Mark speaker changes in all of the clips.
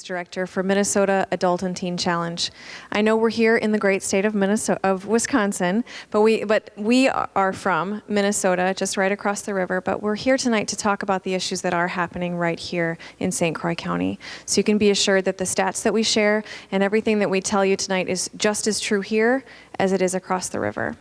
Speaker 1: Director for Minnesota Adult and Teen Challenge. I know we're here in the great state of Wisconsin, but we are from Minnesota, just right across the river. But we're here tonight to talk about the issues that are happening right here in St. Croix County. So you can be assured that the stats that we share and everything that we tell you tonight is just as true here as it is across the river.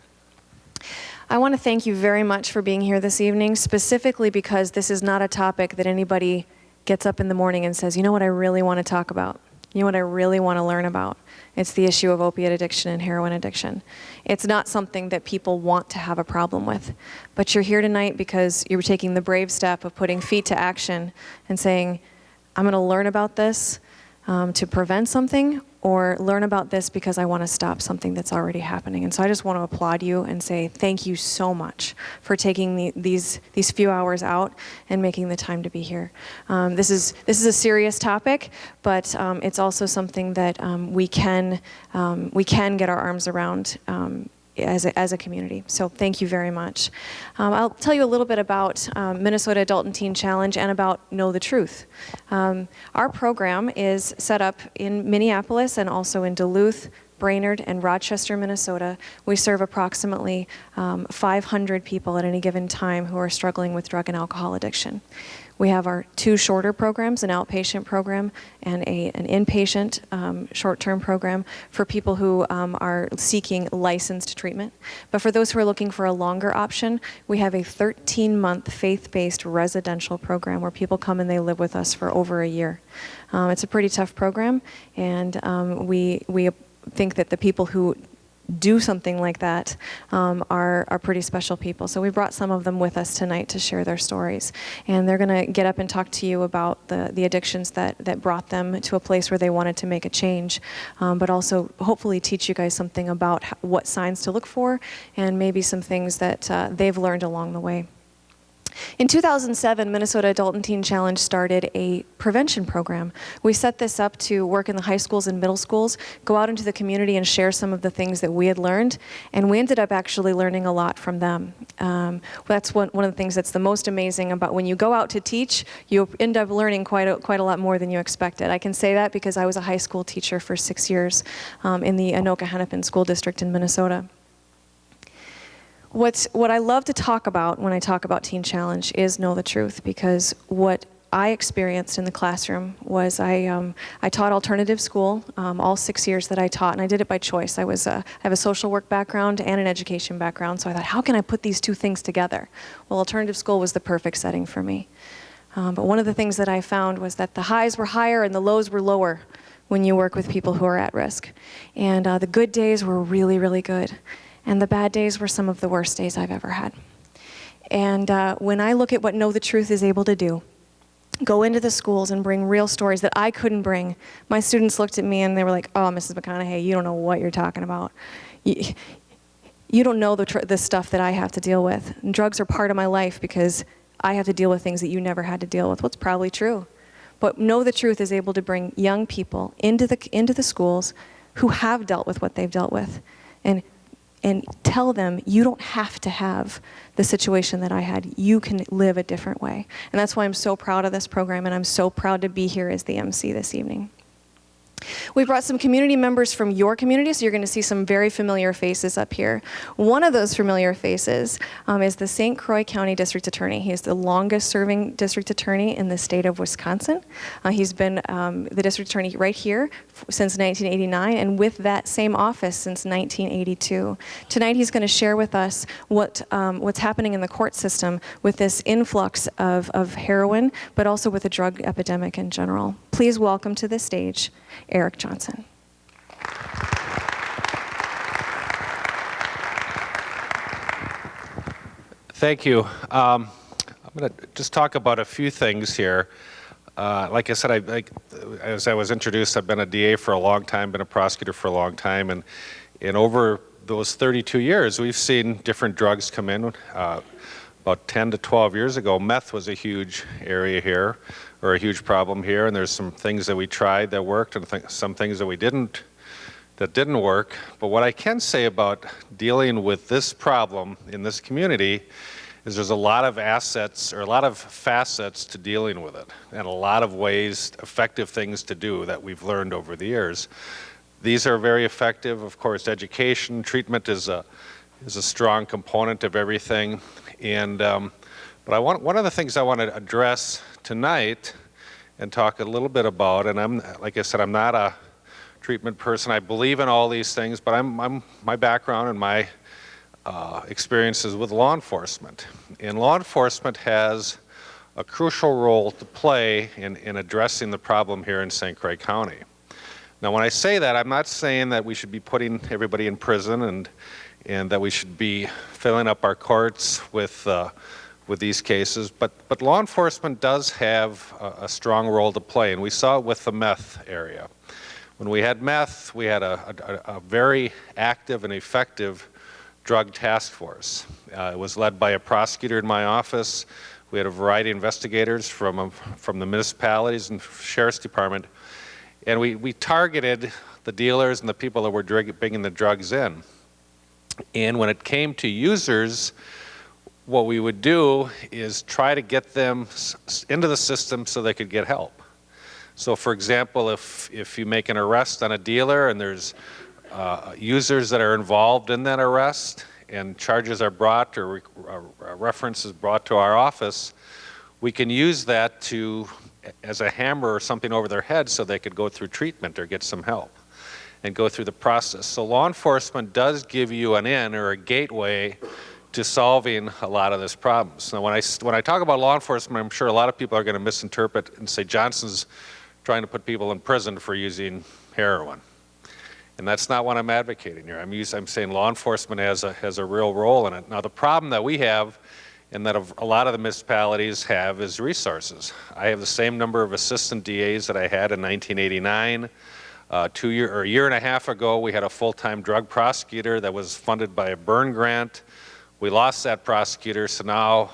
Speaker 1: I want to thank you very much for being here this evening, specifically because this is not a topic that anybody gets up in the morning and says, you know what I really want to talk about? You know what I really want to learn about? It's the issue of opiate addiction and heroin addiction. It's not something that people want to have a problem with. But you're here tonight because you're taking the brave step of putting feet to action and saying, I'm going to learn about this to prevent something, or learn about this because I want to stop something that's already happening. And so I just want to applaud you and say thank you so much for taking these few hours out and making the time to be here. This is a serious topic, but it's also something that we can get our arms around as a community. So thank you very much. I'll tell you a little bit about Minnesota Adult and Teen Challenge and about Know the Truth. Our program is set up in Minneapolis and also in Duluth, Brainerd, and Rochester, Minnesota. We serve approximately 500 people at any given time who are struggling with drug and alcohol addiction. We have our two shorter programs, an outpatient program and an inpatient short-term program for people who are seeking licensed treatment. But for those who are looking for a longer option, we have a 13-month faith-based residential program where people come and they live with us for over a year. It's a pretty tough program, and we think that the people who do something like that are pretty special people. So we brought some of them with us tonight to share their stories. And they're going to get up and talk to you about the addictions that brought them to a place where they wanted to make a change, but also hopefully teach you guys something about what signs to look for and maybe some things that they've learned along the way. In 2007, Minnesota Adult and Teen Challenge started a prevention program. We set this up to work in the high schools and middle schools, go out into the community and share some of the things that we had learned, and we ended up actually learning a lot from them. That's one of the things that's the most amazing about when you go out to teach, you end up learning quite a lot more than you expected. I can say that because I was a high school teacher for 6 years in the Anoka-Hennepin School District in Minnesota. What I love to talk about when I talk about Teen Challenge is Know the Truth, because what I experienced in the classroom was I taught alternative school all 6 years that I taught, and I did it by choice. I have a social work background and an education background, so I thought, how can I put these two things together? Well, alternative school was the perfect setting for me. But one of the things that I found was that the highs were higher and the lows were lower when you work with people who are at risk. And the good days were really, really good. And the bad days were some of the worst days I've ever had. And when I look at what Know the Truth is able to do, go into the schools and bring real stories that I couldn't bring, my students looked at me and they were like, oh, Mrs. McConaughey, you don't know what you're talking about. You don't know the stuff that I have to deal with. And drugs are part of my life because I have to deal with things that you never had to deal with. What's probably true. But Know the Truth is able to bring young people into the schools who have dealt with what they've dealt with, and tell them, you don't have to have the situation that I had. You can live a different way. And that's why I'm so proud of this program, and I'm so proud to be here as the MC this evening. We brought some community members from your community, so you're going to see some very familiar faces up here. One of those familiar faces is the St. Croix County District Attorney. He is the longest serving district attorney in the state of Wisconsin. He's been the district attorney right here since 1989, and with that same office since 1982. Tonight he's going to share with us what's happening in the court system with this influx of heroin, but also with the drug epidemic in general. Please welcome to the stage Eric Johnson.
Speaker 2: Thank you. I'm going to just talk about a few things here. Like I said, as I was introduced, I've been a DA for a long time, been a prosecutor for a long time, and over those 32 years, we've seen different drugs come in. About 10 to 12 years ago, meth was a huge area here, or a huge problem here, and there's some things that we tried that worked and some things that didn't work. But what I can say about dealing with this problem in this community is there's a lot of assets or a lot of facets to dealing with it, and a lot of ways, effective things to do that we've learned over the years. These are very effective. Of course, education, treatment is a strong component of everything. And but one of the things I want to address tonight and talk a little bit about, and like I said, I'm not a treatment person. I believe in all these things, but my background and my experiences with law enforcement. And law enforcement has a crucial role to play in addressing the problem here in St. Croix County. Now, when I say that, I'm not saying that we should be putting everybody in prison and that we should be filling up our courts with these cases, but law enforcement does have a strong role to play, and we saw it with the meth area. When we had meth, we had a very active and effective drug task force. It was led by a prosecutor in my office. We had a variety of investigators from the municipalities and sheriff's department, and we targeted the dealers and the people that were bringing the drugs in. And when it came to users, what we would do is try to get them into the system so they could get help. So for example, if you make an arrest on a dealer and there's users that are involved in that arrest and charges are brought or reference is brought to our office, we can use that as a hammer or something over their head so they could go through treatment or get some help and go through the process. So law enforcement does give you an in or a gateway to solving a lot of these problems. Now when I talk about law enforcement, I'm sure a lot of people are going to misinterpret and say Johnson's trying to put people in prison for using heroin. And that's not what I'm advocating here. I'm saying law enforcement has a real role in it. Now the problem that we have and that a lot of the municipalities have is resources. I have the same number of assistant DAs that I had in 1989. A year and a half ago, we had a full-time drug prosecutor that was funded by a Byrne grant. We lost that prosecutor, so now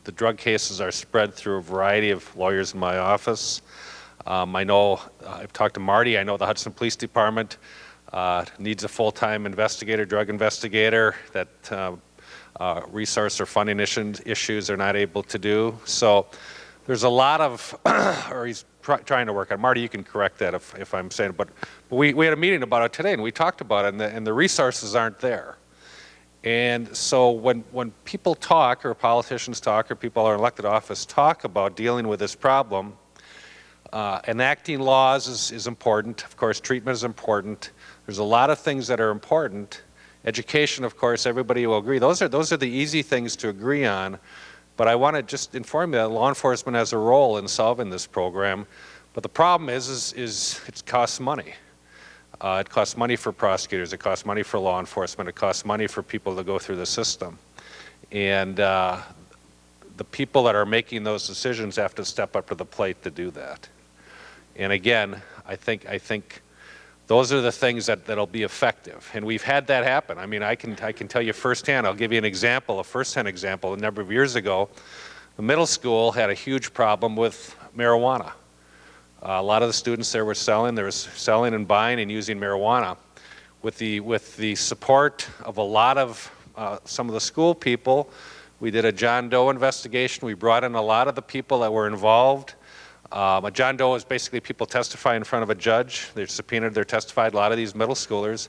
Speaker 2: the drug cases are spread through a variety of lawyers in my office. I know, I've talked to Marty, I know the Hudson Police Department needs a full-time investigator, drug investigator, that resource or funding issues they're not able to do. So there's a lot of, or he's trying to work on. Marty, you can correct that if I'm saying it, but we had a meeting about it today and we talked about it and the resources aren't there. And so when people talk or politicians talk or people in elected office talk about dealing with this problem, enacting laws is important. Of course, treatment is important. There's a lot of things that are important. Education, of course, everybody will agree. Those are the easy things to agree on. But I want to just inform you that law enforcement has a role in solving this program. But the problem is it costs money. It costs money for prosecutors. It costs money for law enforcement. It costs money for people to go through the system. And the people that are making those decisions have to step up to the plate to do that. And again, I think those are the things that'll be effective. And we've had that happen. I mean, I can tell you firsthand. I'll give you an example, a first-hand example. A number of years ago, the middle school had a huge problem with marijuana. A lot of the students there were selling and buying and using marijuana. With the support of a lot of some of the school people, we did a John Doe investigation. We brought in a lot of the people that were involved. A John Doe is basically people testify in front of a judge. They're subpoenaed, they're testified, a lot of these middle schoolers.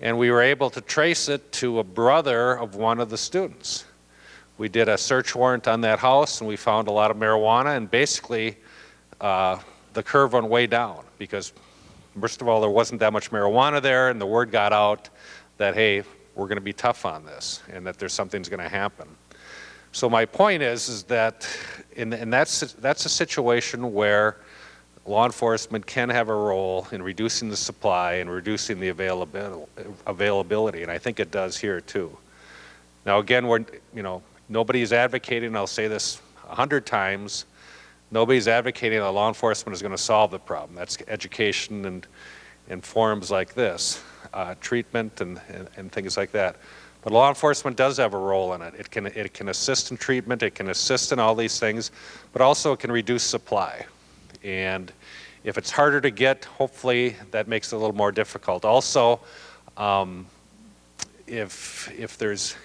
Speaker 2: And we were able to trace it to a brother of one of the students. We did a search warrant on that house and we found a lot of marijuana, and basically the curve went way down because, first of all, there wasn't that much marijuana there, and the word got out that, hey, we're going to be tough on this and that something's going to happen. So my point is that that's a situation where law enforcement can have a role in reducing the supply and reducing the availability, and I think it does here too. Now again, nobody's advocating, I'll say this 100 times, nobody's advocating that law enforcement is going to solve the problem. That's education and forums like this, treatment and things like that. But law enforcement does have a role in it. It can assist in treatment, it can assist in all these things, but also it can reduce supply. And if it's harder to get, hopefully that makes it a little more difficult. Also, if there's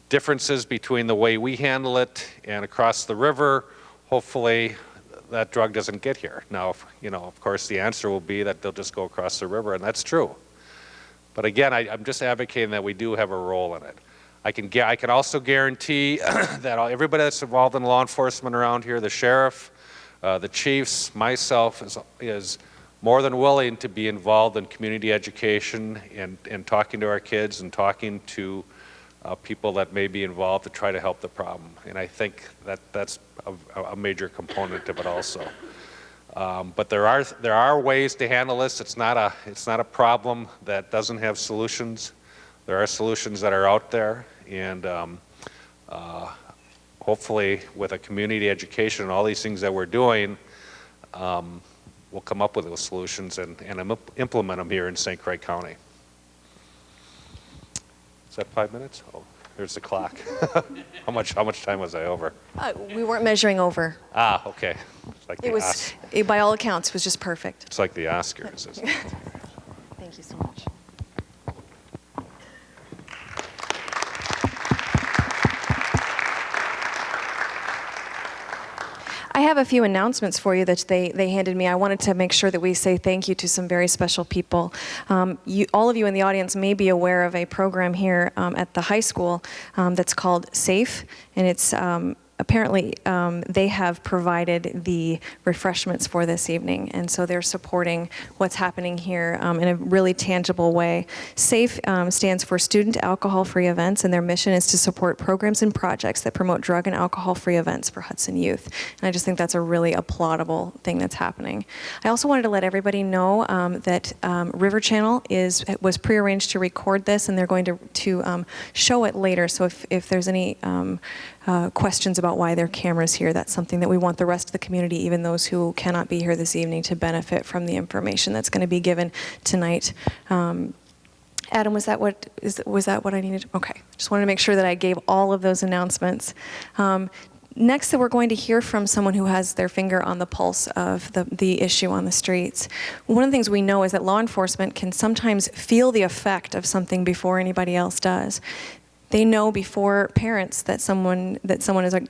Speaker 2: differences between the way we handle it and across the river, hopefully that drug doesn't get here. Now, of course, the answer will be that they'll just go across the river, and that's true. But again, I'm just advocating that we do have a role in it. I can also guarantee that everybody that's involved in law enforcement around here, the sheriff, the chiefs, myself, is more than willing to be involved in community education and talking to our kids and talking to people that may be involved to try to help the problem. And I think that's a major component of it also. But there are ways to handle this. It's not a problem that doesn't have solutions. There are solutions that are out there, and hopefully with a community education and all these things that we're doing, we'll come up with those solutions and implement them here in St. Croix County. Is that 5 minutes? Oh, there's the clock. How much time was I over?
Speaker 1: We weren't measuring over.
Speaker 2: Ah, okay. It's like
Speaker 1: By all accounts, was just perfect.
Speaker 2: It's like the Oscars, isn't it?
Speaker 1: Thank you so much. I have a few announcements for you that they handed me. I wanted to make sure that we say thank you to some very special people. All of you in the audience may be aware of a program here at the high school that's called SAFE, and it's apparently they have provided the refreshments for this evening, and so they're supporting what's happening here in a really tangible way. SAFE stands for Student Alcohol-Free Events, and their mission is to support programs and projects that promote drug and alcohol-free events for Hudson youth. And I just think that's a really applaudable thing that's happening. I also wanted to let everybody know that River Channel was prearranged to record this, and they're going to show it later. So if there's any questions about why there are cameras here, that's something that we want the rest of the community, even those who cannot be here this evening, to benefit from the information that's going to be given tonight. Adam, was that what I needed? Okay, just wanted to make sure that I gave all of those announcements. Next, that we're going to hear from someone who has their finger on the pulse of the issue on the streets. One of the things we know is that law enforcement can sometimes feel the effect of something before anybody else does. They know before parents that someone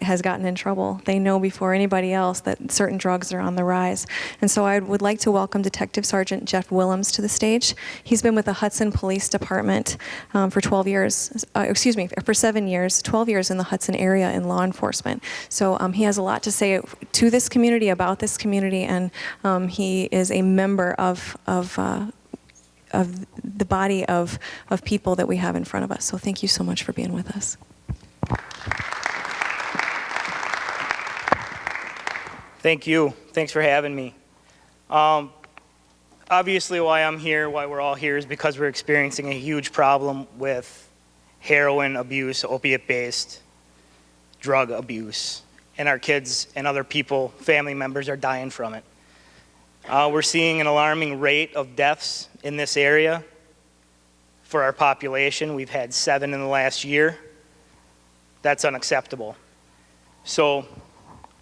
Speaker 1: has gotten in trouble. They know before anybody else that certain drugs are on the rise. And so I would like to welcome Detective Sergeant Jeff Willems to the stage. He's been with the Hudson Police Department for 12 years, for 7 years, 12 years in the Hudson area in law enforcement. So he has a lot to say to this community, about this community, and he is a member of the body of people that we have in front of us. So thank you so much for being with us.
Speaker 3: Thank you. Thanks for having me. Obviously why I'm here, why we're all here, is because we're experiencing a huge problem with heroin abuse, opiate-based drug abuse, and our kids and other people, family members, are dying from it. We're seeing an alarming rate of deaths in this area for our population. We've had 7 in the last year. That's unacceptable. So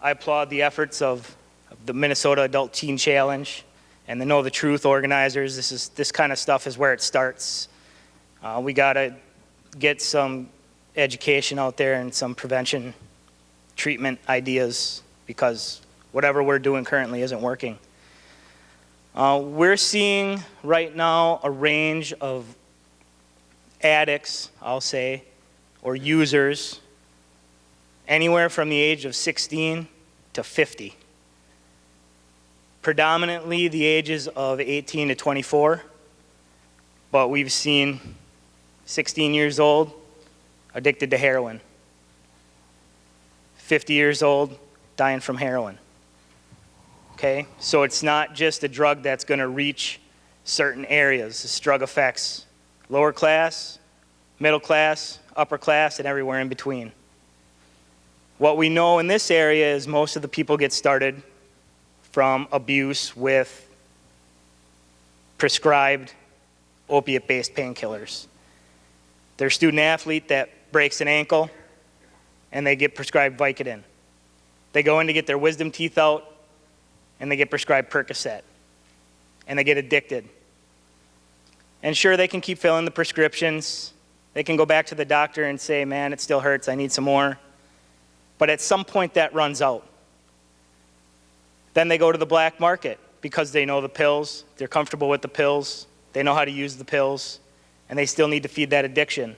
Speaker 3: I applaud the efforts of the Minnesota Adult Teen Challenge and the Know the Truth organizers. This kind of stuff is where it starts. We gotta get some education out there and some prevention treatment ideas, because whatever we're doing currently isn't working. We're seeing right now a range of addicts, I'll say, or users, anywhere from the age of 16 to 50. Predominantly the ages of 18 to 24, but we've seen 16 years old addicted to heroin, 50 years old dying from heroin. Okay, so it's not just a drug that's going to reach certain areas. This drug affects lower class, middle class, upper class, and everywhere in between. What we know in this area is most of the people get started from abuse with prescribed opiate-based painkillers. There's a student athlete that breaks an ankle and they get prescribed Vicodin. They go in to get their wisdom teeth out and they get prescribed Percocet, and they get addicted. And sure, they can keep filling the prescriptions They can go back to the doctor and say, man, it still hurts, I need some more. But at some point that runs out. Then they go to the black market because they know the pills, they're comfortable with the pills, they know how to use the pills, and they still need to feed that addiction.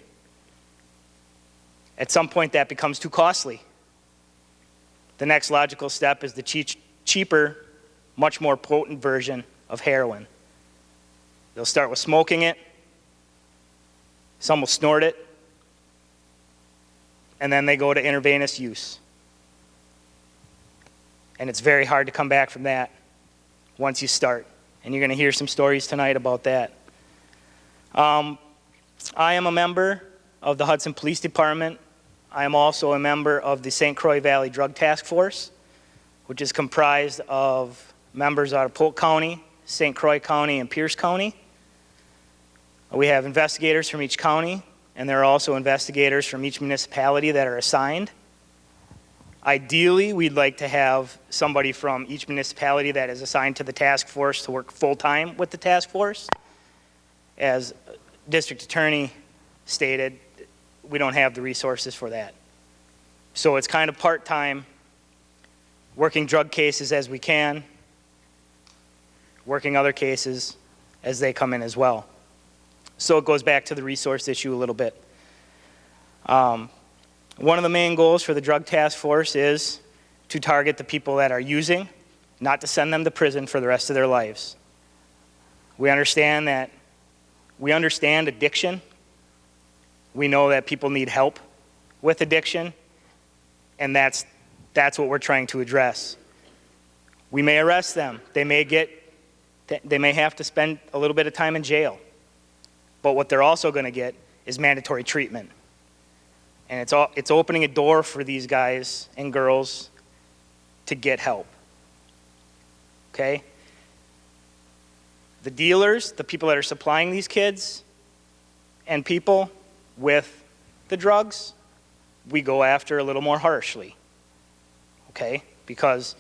Speaker 3: At some point that becomes too costly. The next logical step is the cheaper, much more potent version of heroin. They'll start with smoking it, some will snort it, and then they go to intravenous use. And it's very hard to come back from that once you start. And you're going to hear some stories tonight about that. I am a member of the Hudson Police Department. I am also a member of the St. Croix Valley Drug Task Force, which is comprised of members out of Polk County, St. Croix County, and Pierce County. We have investigators from each county, and there are also investigators from each municipality that are assigned. Ideally, we'd like to have somebody from each municipality that is assigned to the task force to work full-time with the task force. As District Attorney stated, we don't have the resources for that. So it's kind of part-time, working drug cases as we can, working other cases as they come in as well. So it goes back to the resource issue a little bit. One of the main goals for the Drug Task Force is to target the people that are using, not to send them to prison for the rest of their lives. We understand addiction. We know that people need help with addiction, and that's what we're trying to address. We may arrest them. They may have to spend a little bit of time in jail. But what they're also going to get is mandatory treatment. And it's opening a door for these guys and girls to get help. Okay? The dealers, the people that are supplying these kids and people with the drugs, we go after a little more harshly. Okay? Because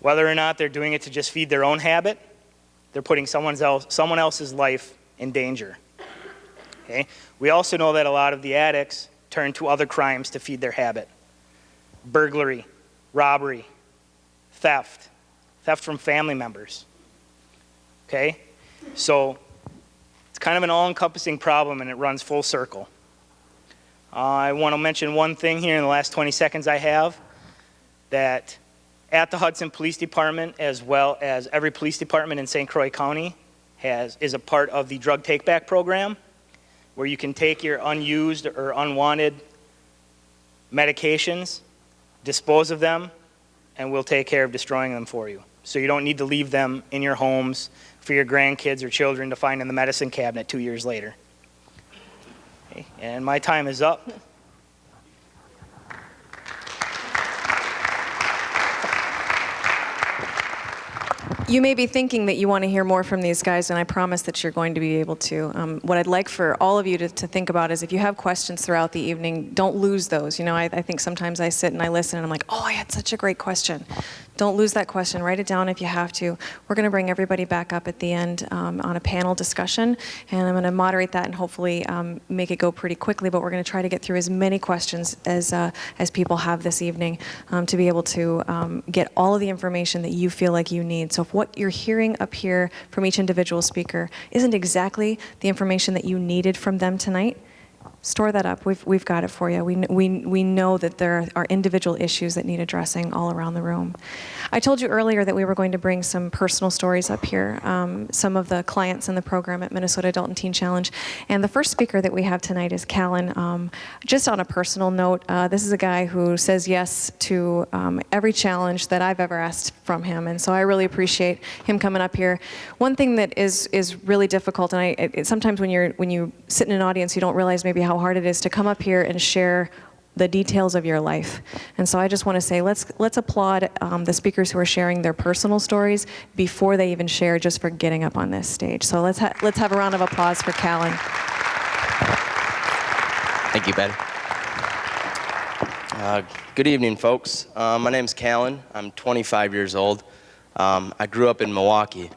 Speaker 3: whether or not they're doing it to just feed their own habit, they're putting someone else's life in danger. Okay? We also know that a lot of the addicts turn to other crimes to feed their habit. Burglary, robbery, theft from family members. Okay? So it's kind of an all-encompassing problem, and it runs full circle. I want to mention one thing here in the last 20 seconds I have, that at the Hudson Police Department, as well as every police department in St. Croix County, is a part of the drug take-back program, where you can take your unused or unwanted medications, dispose of them, and we'll take care of destroying them for you. So you don't need to leave them in your homes for your grandkids or children to find in the medicine cabinet 2 years later. Okay, and my time is up.
Speaker 1: You may be thinking that you want to hear more from these guys, and I promise that you're going to be able to. What I'd like for all of you to think about is, if you have questions throughout the evening, don't lose those. You know, I think sometimes I sit and I listen and I'm like, oh, I had such a great question. Don't lose that question. Write it down if you have to. We're going to bring everybody back up at the end on a panel discussion, and I'm going to moderate that and hopefully make it go pretty quickly, but we're going to try to get through as many questions as people have this evening to be able to get all of the information that you feel like you need. So if what you're hearing up here from each individual speaker isn't exactly the information that you needed from them tonight, store that up. We've got it for you. We know that there are individual issues that need addressing all around the room. I told you earlier that we were going to bring some personal stories up here, some of the clients in the program at Minnesota Adult and Teen Challenge. And the first speaker that we have tonight is Callan. Just on a personal note, this is a guy who says yes to every challenge that I've ever asked from him. And so I really appreciate him coming up here. One thing that is really difficult, and sometimes when you sit in an audience, you don't realize maybe how hard it is to come up here and share the details of your life. And so I just want to say, let's applaud the speakers who are sharing their personal stories before they even share, just for getting up on this stage. So let's have a round of applause for Callan.
Speaker 4: Thank you, Betty. Good evening, folks. My name's Callan. I'm 25 years old. I grew up in Milwaukee.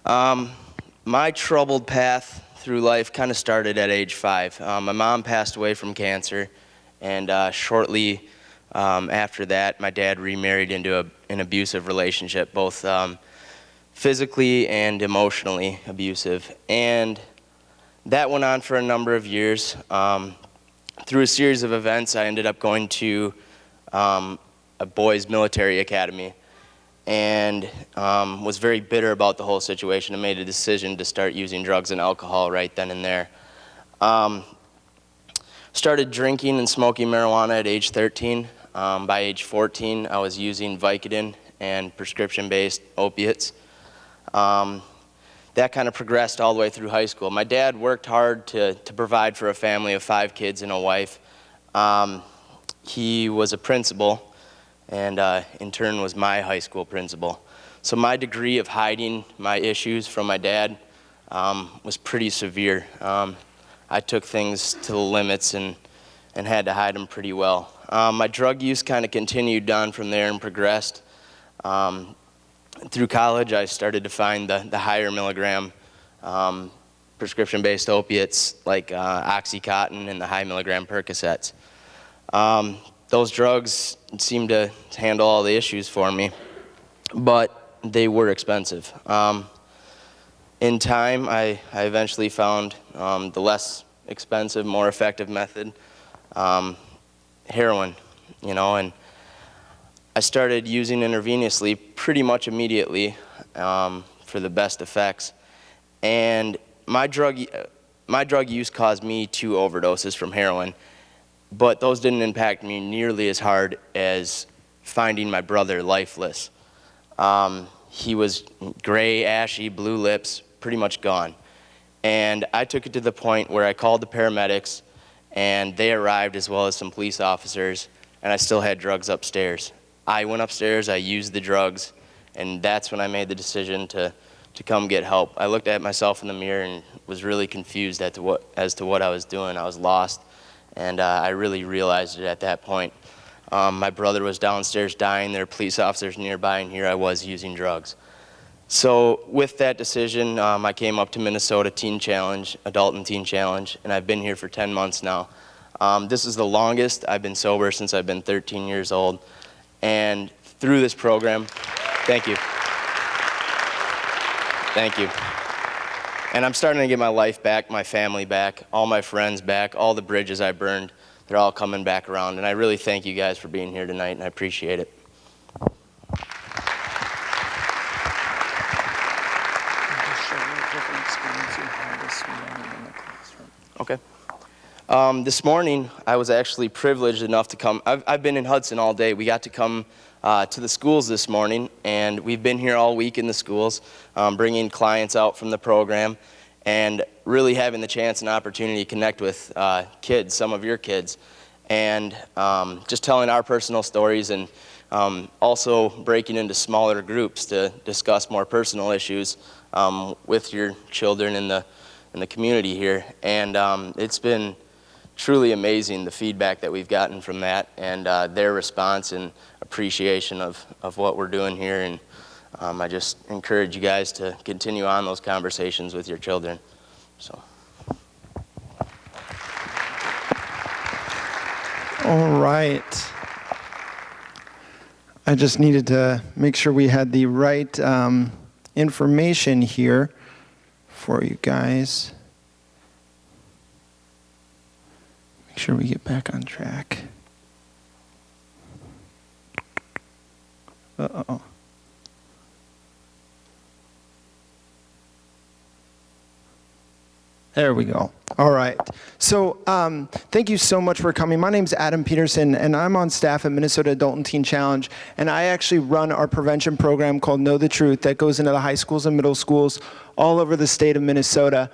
Speaker 4: My troubled path through life kind of started at age 5. My mom passed away from cancer, and shortly after that, my dad remarried into an abusive relationship, both physically and emotionally abusive. And that went on for a number of years. Through a series of events, I ended up going to a boys' military academy, and was very bitter about the whole situation and made a decision to start using drugs and alcohol right then and there. Started drinking and smoking marijuana at age 13. By age 14, I was using Vicodin and prescription-based opiates. That kind of progressed all the way through high school. My dad worked hard to provide for a family of 5 kids and a wife. He was a principal, and in turn was my high school principal. So my degree of hiding my issues from my dad was pretty severe. I took things to the limits and had to hide them pretty well. My drug use kind of continued on from there and progressed. Through college, I started to find the higher milligram prescription-based opiates like Oxycontin and the high milligram Percocets. Those drugs seemed to handle all the issues for me, but they were expensive. In time, I eventually found the less expensive, more effective method, heroin, and I started using intravenously pretty much immediately for the best effects. And my drug use caused me 2 overdoses from heroin, but those didn't impact me nearly as hard as finding my brother lifeless. He was gray, ashy, blue lips, pretty much gone. And I took it to the point where I called the paramedics, and they arrived as well as some police officers, and I still had drugs upstairs. I went upstairs, I used the drugs, and that's when I made the decision to come get help. I looked at myself in the mirror and was really confused as to what I was doing. I was lost, and I really realized it at that point. My brother was downstairs dying, there were police officers nearby, and here I was using drugs. So with that decision, I came up to Minnesota Teen Challenge, Adult and Teen Challenge, and I've been here for 10 months now. This is the longest I've been sober since I've been 13 years old. And through this program, thank you. Thank you. And I'm starting to get my life back, my family back, all my friends back, all the bridges I burned, they're all coming back around. And I really thank you guys for being here tonight, and I appreciate it. Okay. This morning, I was actually privileged enough to come. I've been in Hudson all day. We got to come to the schools this morning, and we've been here all week in the schools, bringing clients out from the program, and really having the chance and opportunity to connect with kids, some of your kids, and just telling our personal stories, and also breaking into smaller groups to discuss more personal issues with your children in the community here. And it's been truly amazing, the feedback that we've gotten from that, and their response and appreciation of what we're doing here. And I just encourage you guys to continue on those conversations with your children. So.
Speaker 5: All right. I just needed to make sure we had the right information here for you guys. Make sure we get back on track. Uh-oh. There we go. All right. So thank you so much for coming. My name's Adam Peterson, and I'm on staff at Minnesota Adult and Teen Challenge, and I actually run our prevention program called Know the Truth that goes into the high schools and middle schools all over the state of Minnesota.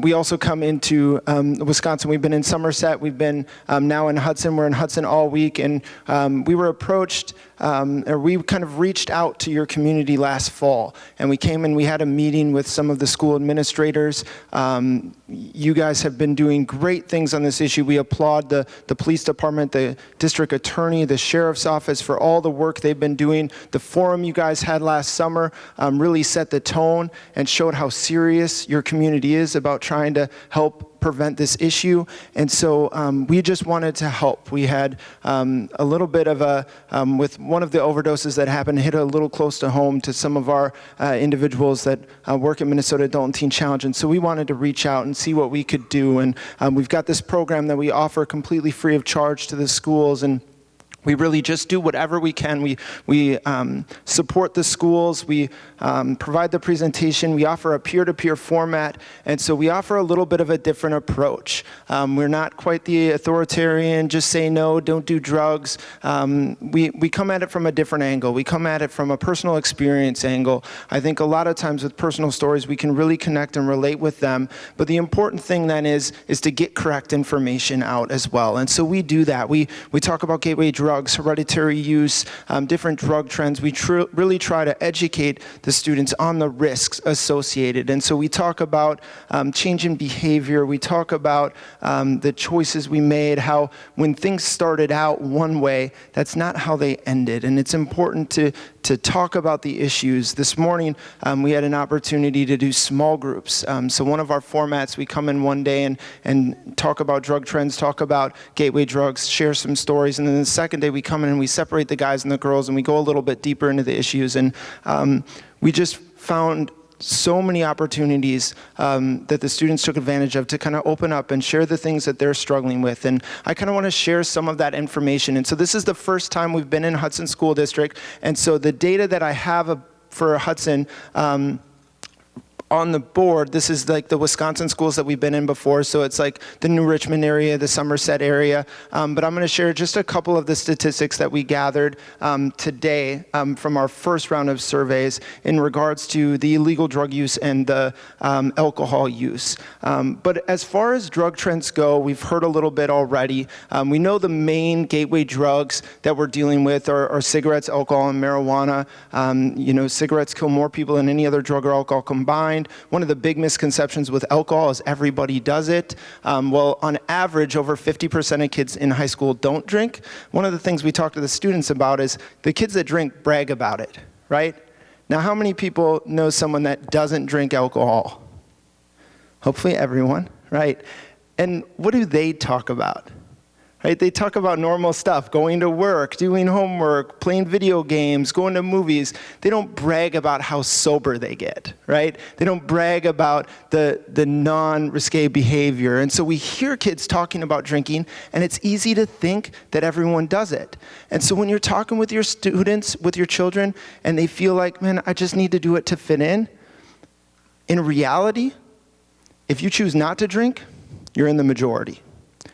Speaker 5: We also come into Wisconsin. We've been in Somerset. We've been now in Hudson. We're in Hudson all week. And we were approached, or we kind of reached out to your community last fall. And we came and we had a meeting with some of the school administrators. You guys have been doing great things on this issue. We applaud the police department, the district attorney, the sheriff's office for all the work they've been doing. The forum you guys had last summer really set the tone and showed how serious your community is about trying to help prevent this issue. And so we just wanted to help. We had a little bit of with one of the overdoses that happened, hit a little close to home to some of our individuals that work at Minnesota Adult and Teen Challenge. And so we wanted to reach out and see what we could do. And we've got this program that we offer completely free of charge to the schools. And we really just do whatever we can. We support the schools. We provide the presentation. We offer a peer-to-peer format. And so we offer a little bit of a different approach. We're not quite the authoritarian, just say no, don't do drugs. We come at it from a different angle. We come at it from a personal experience angle. I think a lot of times with personal stories, we can really connect and relate with them. But the important thing then is to get correct information out as well. And so we do that. We talk about gateway drugs, hereditary use, different drug trends. We really try to educate the students on the risks associated. And so we talk about change in behavior. We talk about the choices we made, how when things started out one way, that's not how they ended. And it's important to talk about the issues. This morning, we had an opportunity to do small groups. So one of our formats, we come in one day and talk about drug trends, talk about gateway drugs, share some stories, and then the second day we come in and we separate the guys and the girls and we go a little bit deeper into the issues. And we just found so many opportunities that the students took advantage of to kind of open up and share the things that they're struggling with. And I kind of want to share some of that information. And so this is the first time we've been in Hudson School District. And so the data that I have for Hudson, on the board, this is like the Wisconsin schools that we've been in before, so it's like the New Richmond area, the Somerset area, but I'm going to share just a couple of the statistics that we gathered today from our first round of surveys in regards to the illegal drug use and the alcohol use. But as far as drug trends go, we've heard a little bit already. We know the main gateway drugs that we're dealing with are cigarettes, alcohol, and marijuana. Cigarettes kill more people than any other drug or alcohol combined. One of the big misconceptions with alcohol is everybody does it. Well, on average, over 50% of kids in high school don't drink. One of the things we talk to the students about is the kids that drink brag about it, right? Now, how many people know someone that doesn't drink alcohol? Hopefully everyone, right? And what do they talk about? Right? They talk about normal stuff, going to work, doing homework, playing video games, going to movies. They don't brag about how sober they get, right? They don't brag about the non-risque behavior. And so we hear kids talking about drinking, and it's easy to think that everyone does it. And so when you're talking with your students, with your children, and they feel like, man, I just need to do it to fit in reality, if you choose not to drink, you're in the majority.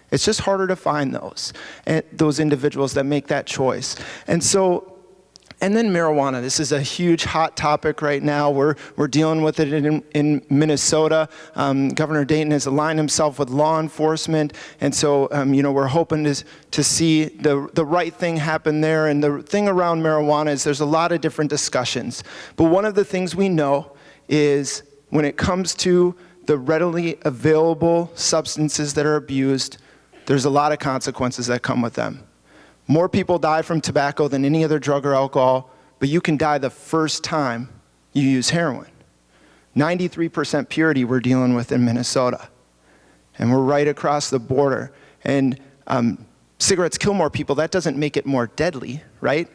Speaker 5: It's just harder to find those individuals that make that choice. And then marijuana. This is a huge hot topic right now. We're dealing with it in Minnesota. Governor Dayton has aligned himself with law enforcement. And so, we're hoping to see the right thing happen there. And the thing around marijuana is there's a lot of different discussions. But one of the things we know is when it comes to the readily available substances that are abused, there's a lot of consequences that come with them. More people die from tobacco than any other drug or alcohol, but you can die the first time you use heroin. 93% purity we're dealing with in Minnesota. And we're right across the border. And cigarettes kill more people. That doesn't make it more deadly, right?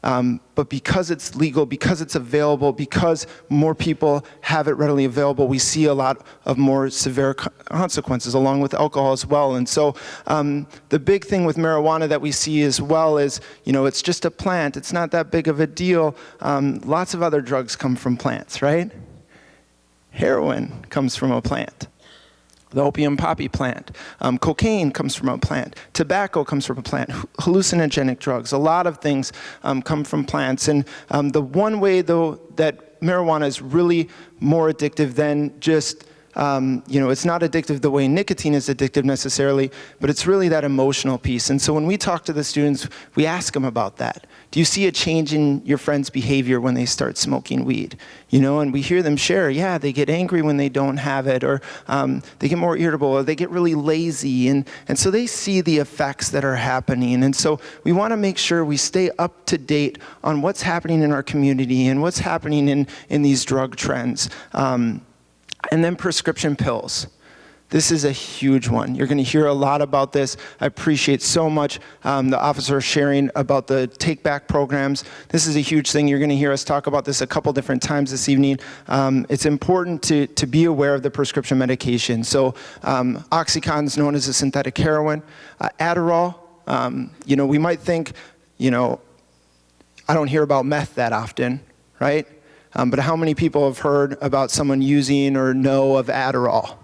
Speaker 5: But because it's legal, because it's available, because more people have it readily available, we see a lot of more severe consequences along with alcohol as well. And so the big thing with marijuana that we see as well is, it's just a plant. It's not that big of a deal. Lots of other drugs come from plants, right? Heroin comes from a plant. The opium poppy plant. Cocaine comes from a plant. Tobacco comes from a plant. Hallucinogenic drugs. A lot of things come from plants. And the one way, though, that marijuana is really more addictive than just it's not addictive the way nicotine is addictive necessarily, but it's really that emotional piece. And so when we talk to the students, we ask them about that. Do you see a change in your friend's behavior when they start smoking weed? And we hear them share, yeah, they get angry when they don't have it, or they get more irritable, or they get really lazy. And so they see the effects that are happening. And so we want to make sure we stay up to date on what's happening in our community and what's happening in these drug trends. And then prescription pills. This is a huge one. You're going to hear a lot about this. I appreciate so much the officer sharing about the take-back programs. This is a huge thing. You're going to hear us talk about this a couple different times this evening. It's important to be aware of the prescription medication. So OxyContin is known as a synthetic heroin. Adderall, we might think, I don't hear about meth that often, right? But how many people have heard about someone using or know of Adderall?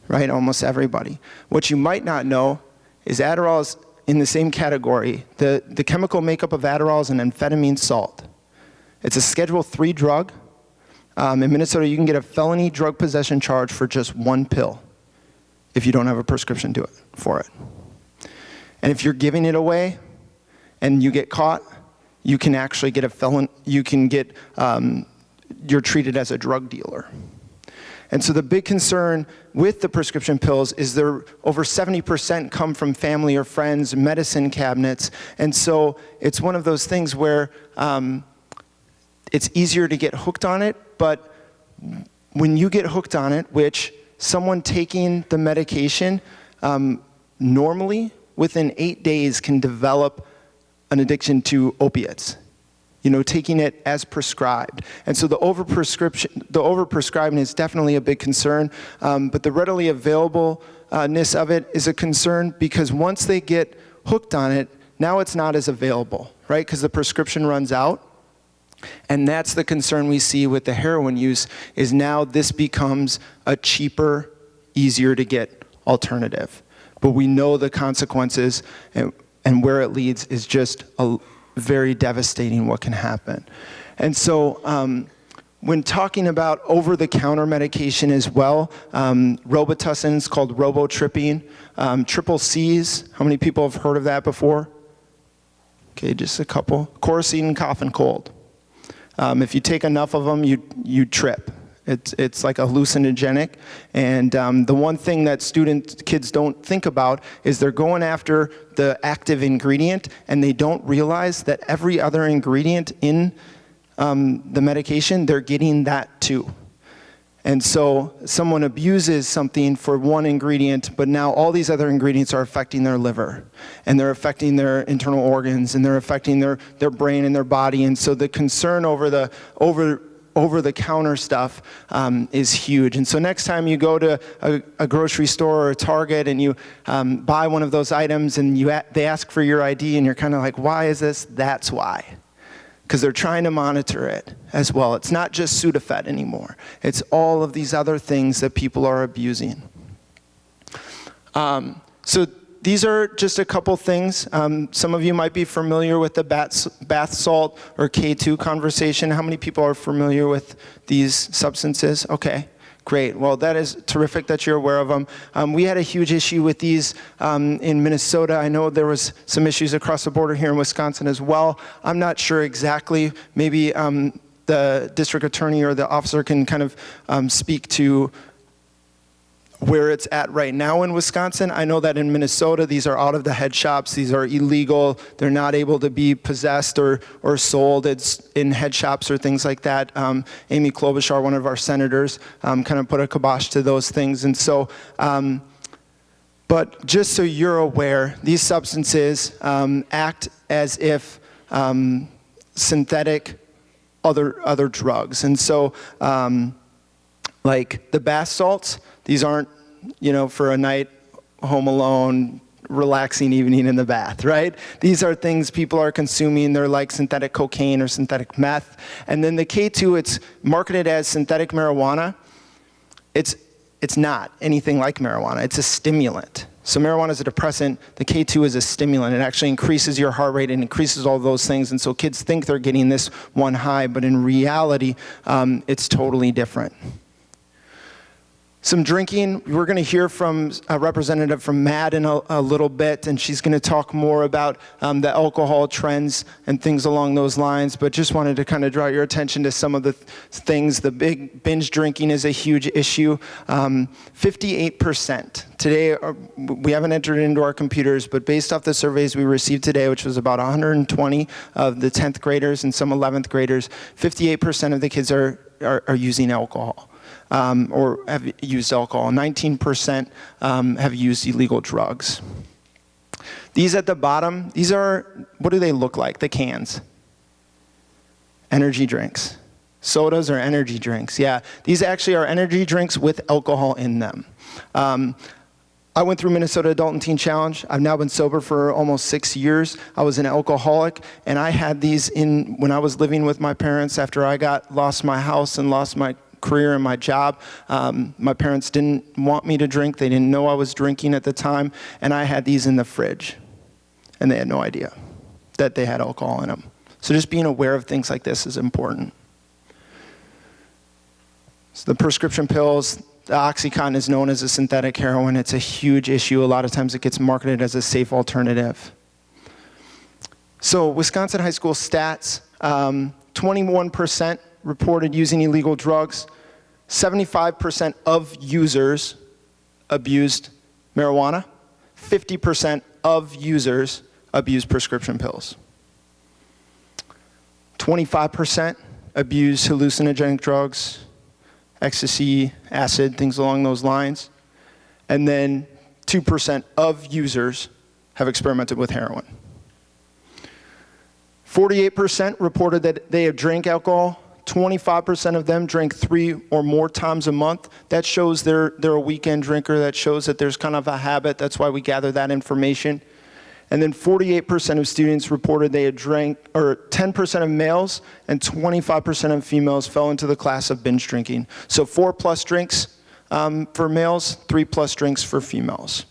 Speaker 5: Right, almost everybody. What you might not know is Adderall is in the same category. The chemical makeup of Adderall is an amphetamine salt. It's a Schedule III drug. In Minnesota, you can get a felony drug possession charge for just one pill if you don't have a prescription for it. And if you're giving it away and you get caught, you can actually get you're treated as a drug dealer. And so the big concern with the prescription pills is over 70% come from family or friends, medicine cabinets. And so it's one of those things where it's easier to get hooked on it, but when you get hooked on it, which someone taking the medication normally within 8 days can develop an addiction to opiates, taking it as prescribed. And so the overprescribing is definitely a big concern, but the readily availableness of it is a concern because once they get hooked on it, now it's not as available, right? Because the prescription runs out. And that's the concern we see with the heroin use, is now this becomes a cheaper, easier to get alternative. But we know the consequences and where it leads is just very devastating what can happen. And so when talking about over-the-counter medication as well, Robitussin is called Robotripine. Triple C's, how many people have heard of that before? Okay, just a couple. Coricidin, cough, and cold. If you take enough of them, you trip. It's like a hallucinogenic, and the one thing that kids don't think about is they're going after the active ingredient, and they don't realize that every other ingredient in the medication, they're getting that too. And so someone abuses something for one ingredient, but now all these other ingredients are affecting their liver, and they're affecting their internal organs, and they're affecting their brain and their body. And so the concern over the counter stuff is huge. And so next time you go to a grocery store or a Target and you buy one of those items and they ask for your ID and you're kind of like, why is this? That's why. Because they're trying to monitor it as well. It's not just Sudafed anymore. It's all of these other things that people are abusing. So these are just a couple things. Some of you might be familiar with the bath salt or K2 conversation. How many people are familiar with these substances? Okay, great. Well, that is terrific that you're aware of them. We had a huge issue with these in Minnesota. I know there was some issues across the border here in Wisconsin as well. I'm not sure exactly. Maybe the district attorney or the officer can kind of speak to where it's at right now in Wisconsin. I know that in Minnesota, these are out of the head shops. These are illegal. They're not able to be possessed or sold. It's in head shops or things like that. Amy Klobuchar, one of our senators, kind of put a kibosh to those things. And so, but just so you're aware, these substances act as if synthetic other drugs. And so, like the bath salts, these aren't, for a night home alone, relaxing evening in the bath, right? These are things people are consuming. They're like synthetic cocaine or synthetic meth. And then the K2, it's marketed as synthetic marijuana. It's not anything like marijuana. It's a stimulant. So marijuana is a depressant. The K2 is a stimulant. It actually increases your heart rate and increases all those things. And so kids think they're getting this one high, but in reality, it's totally different. Some drinking. We're going to hear from a representative from MAD in a little bit, and she's going to talk more about the alcohol trends and things along those lines. But just wanted to kind of draw your attention to some of the things. The big binge drinking is a huge issue. 58%. Today, we haven't entered it into our computers, but based off the surveys we received today, which was about 120 of the 10th graders and some 11th graders, 58% of the kids are using alcohol. Or have used alcohol. 19% have used illegal drugs. These at the bottom, these are, what do they look like? The cans. Energy drinks. Sodas or energy drinks. Yeah, these actually are energy drinks with alcohol in them. I went through Minnesota Adult and Teen Challenge. I've now been sober for almost 6 years. I was an alcoholic, and I had these when I was living with my parents after I lost my house and lost my career and my job. My parents didn't want me to drink. They didn't know I was drinking at the time, and I had these in the fridge, and they had no idea that they had alcohol in them. So just being aware of things like this is important. So the prescription pills, the OxyContin is known as a synthetic heroin. It's a huge issue. A lot of times it gets marketed as a safe alternative. So Wisconsin high school stats, 21% reported using illegal drugs. 75% of users abused marijuana. 50% of users abused prescription pills. 25% abused hallucinogenic drugs, ecstasy, acid, things along those lines. And then 2% of users have experimented with heroin. 48% reported that they have drank alcohol. 25% of them drink 3 or more times a month. That shows they're a weekend drinker. That shows that there's kind of a habit. That's why we gather that information. And then 48% of students reported they had drank, or 10% of males and 25% of females fell into the class of binge drinking. So 4+ drinks for males, 3+ drinks for females.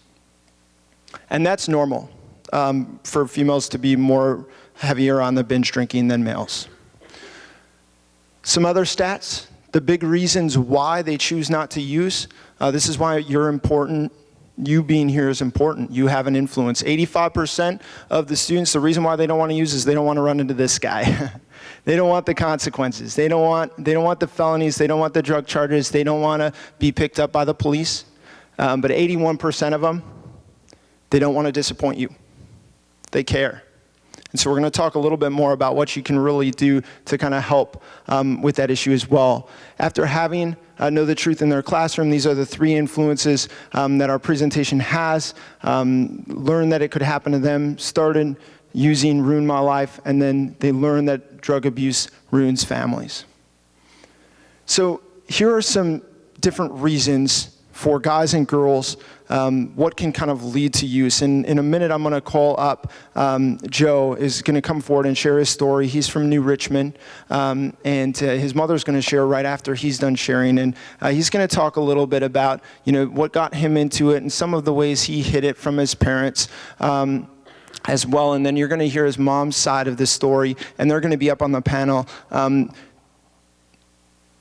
Speaker 5: And that's normal for females to be more heavier on the binge drinking than males. Some other stats, the big reasons why they choose not to use. This is why you're important. You being here is important. You have an influence. 85% of the students, the reason why they don't want to use is they don't want to run into this guy. They don't want the consequences. They don't want the felonies. They don't want the drug charges. They don't want to be picked up by the police. But 81% of them, they don't want to disappoint you. They care. And so we're going to talk a little bit more about what you can really do to kind of help with that issue as well. After having Know the Truth in their classroom, these are the 3 influences that our presentation has. Learn that it could happen to them, started using, ruined my life, and then they learn that drug abuse ruins families. So here are some different reasons for guys and girls, what can kind of lead to use. And in a minute, I'm going to call up Joe is going to come forward and share his story. He's from New Richmond, and his mother's going to share right after he's done sharing. And he's going to talk a little bit about, what got him into it and some of the ways he hid it from his parents. As well, and then you're going to hear his mom's side of the story, and they're going to be up on the panel.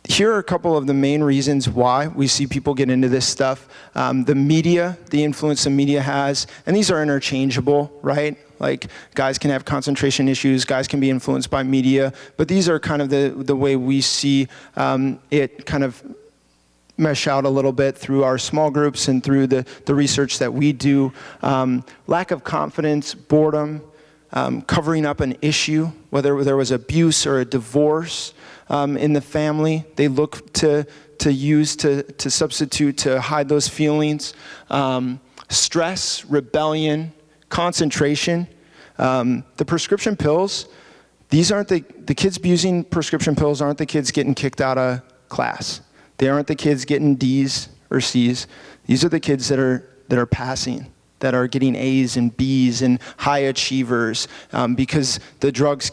Speaker 5: Here are a couple of the main reasons why we see people get into this stuff. The media, the influence the media has, and these are interchangeable, right? Like guys can have concentration issues, guys can be influenced by media, but these are kind of the way we see it kind of mesh out a little bit through our small groups and through the research that we do. Lack of confidence, boredom, covering up an issue, whether there was abuse or a divorce in the family, they look to use to substitute, to hide those feelings. Stress, rebellion, concentration. The prescription pills, these aren't the kids using prescription pills aren't the kids getting kicked out of class. They aren't the kids getting D's or C's. These are the kids that are passing, that are getting A's and B's and high achievers, because the drugs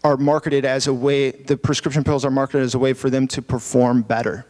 Speaker 5: are marketed as a way, the prescription pills are marketed as a way for them to perform better.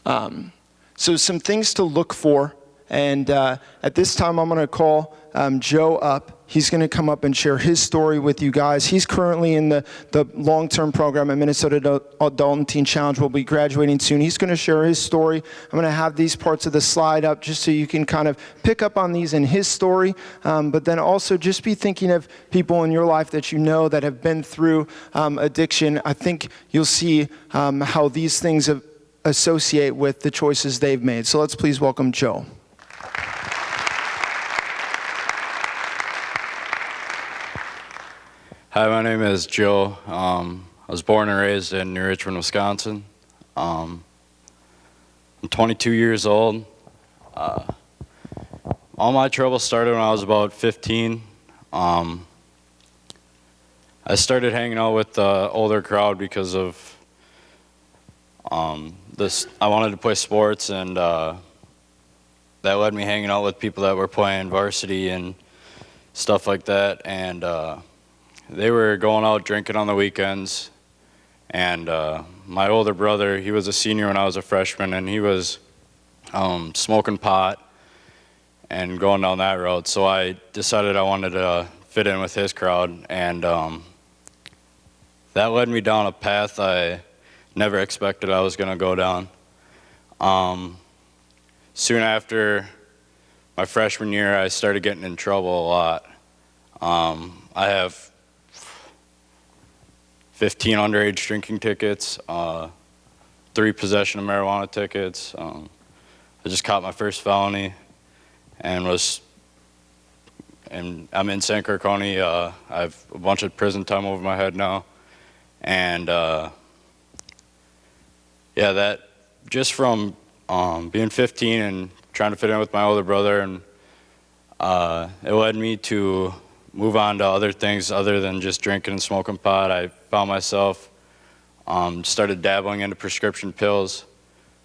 Speaker 5: So some things to look for, and at this time I'm going to call Joe up. He's going to come up and share his story with you guys. He's currently in the long-term program at Minnesota Adult and Teen Challenge. Will be graduating soon. He's going to share his story. I'm going to have these parts of the slide up just so you can kind of pick up on these in his story, but then also just be thinking of people in your life that you know that have been through addiction. I think you'll see how these things associate with the choices they've made. So let's please welcome Joe.
Speaker 6: Hi, my name is Joe. I was born and raised in New Richmond, Wisconsin. I'm 22 years old. All my trouble started when I was about 15. I started hanging out with the older crowd because of this. I wanted to play sports, and that led me hanging out with people that were playing varsity and stuff like that. And they were going out drinking on the weekends, and my older brother, he was a senior when I was a freshman, and he was smoking pot and going down that road. So I decided I wanted to fit in with his crowd, and that led me down a path I never expected I was going to go down. Soon after my freshman year, I started getting in trouble a lot. I have 15 underage drinking tickets, 3 possession of marijuana tickets. I just caught my first felony, and I'm in St. Clair County. I have a bunch of prison time over my head now, and yeah, that just from being 15 and trying to fit in with my older brother, and it led me to move on to other things other than just drinking and smoking pot. I found myself, started dabbling into prescription pills,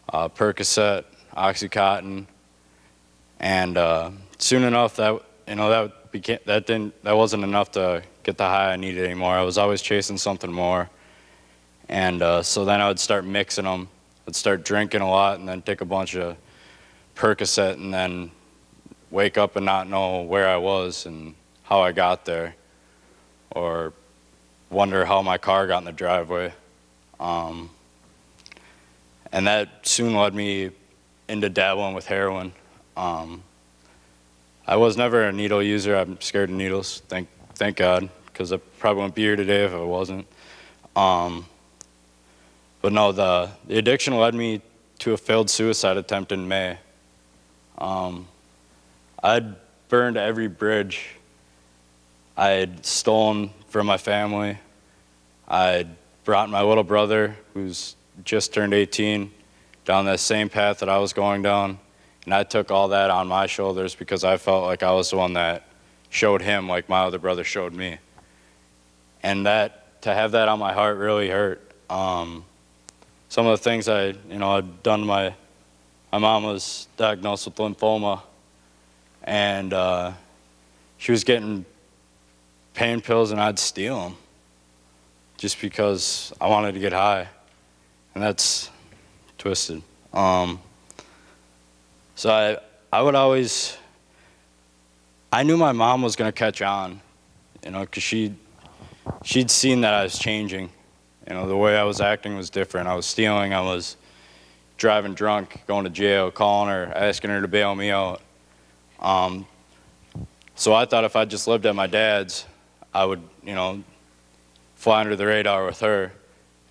Speaker 6: Percocet, Oxycontin, and soon enough that wasn't enough to get the high I needed anymore. I was always chasing something more, and so then I would start mixing them. I'd start drinking a lot and then take a bunch of Percocet and then wake up and not know where I was and how I got there, or wonder how my car got in the driveway. And that soon led me into dabbling with heroin. I was never a needle user. I'm scared of needles, thank God, because I probably wouldn't be here today if I wasn't. But no, the addiction led me to a failed suicide attempt in May. I'd burned every bridge I had stolen from my family. I brought my little brother, who's just turned 18, down that same path that I was going down, and I took all that on my shoulders because I felt like I was the one that showed him like my other brother showed me. And that, to have that on my heart really hurt. Some of the things I'd done, my mom was diagnosed with lymphoma, and she was getting pain pills, and I'd steal them just because I wanted to get high, and that's twisted. So I would always, I knew my mom was going to catch on, because she'd seen that I was changing. The way I was acting was different. I was stealing, I was driving drunk, going to jail, calling her, asking her to bail me out. So I thought if I just lived at my dad's, I would, fly under the radar with her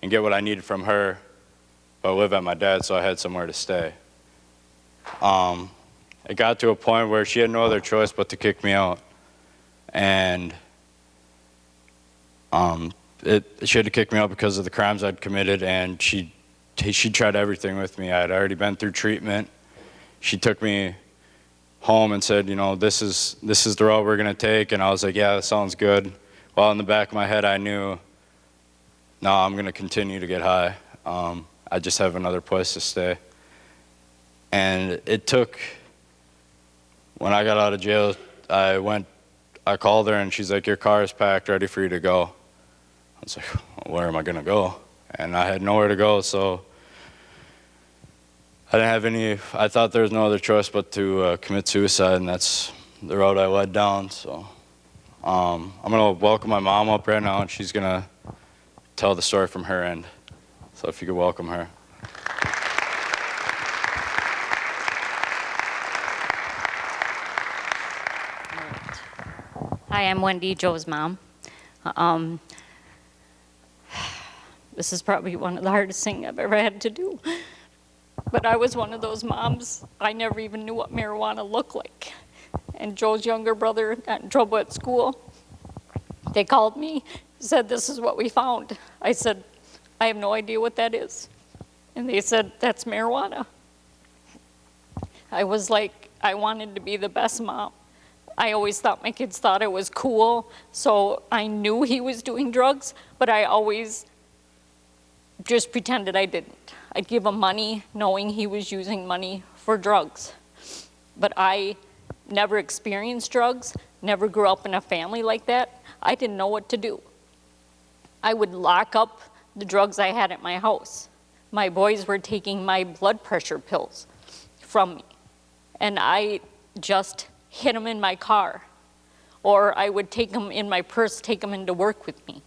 Speaker 6: and get what I needed from her, but live at my dad's so I had somewhere to stay. It got to a point where she had no other choice but to kick me out. And she had to kick me out because of the crimes I'd committed, and she tried everything with me. I had already been through treatment. She took me home and said, this is the route we're going to take, and I was like, yeah, that sounds good. While in the back of my head I knew, no, I'm going to continue to get high. I just have another place to stay. And it took, when I got out of jail, I called her and she's like, your car is packed, ready for you to go. I was like, well, where am I going to go? And I had nowhere to go, so I thought there was no other choice but to commit suicide, and that's the road I led down. So I'm going to welcome my mom up right now, and she's going to tell the story from her end. So if you could welcome her.
Speaker 7: Hi, I'm Wendy, Joe's mom. This is probably one of the hardest things I've ever had to do. But I was one of those moms, I never even knew what marijuana looked like. And Joe's younger brother got in trouble at school. They called me, said, this is what we found. I said, I have no idea what that is. And they said, that's marijuana. I was like, I wanted to be the best mom. I always thought my kids thought it was cool, so I knew he was doing drugs, but I always just pretended I didn't. I'd give him money knowing he was using money for drugs. But I never experienced drugs, never grew up in a family like that. I didn't know what to do. I would lock up the drugs I had at my house. My boys were taking my blood pressure pills from me, and I just hid them in my car, or I would take them in my purse, take them into work with me.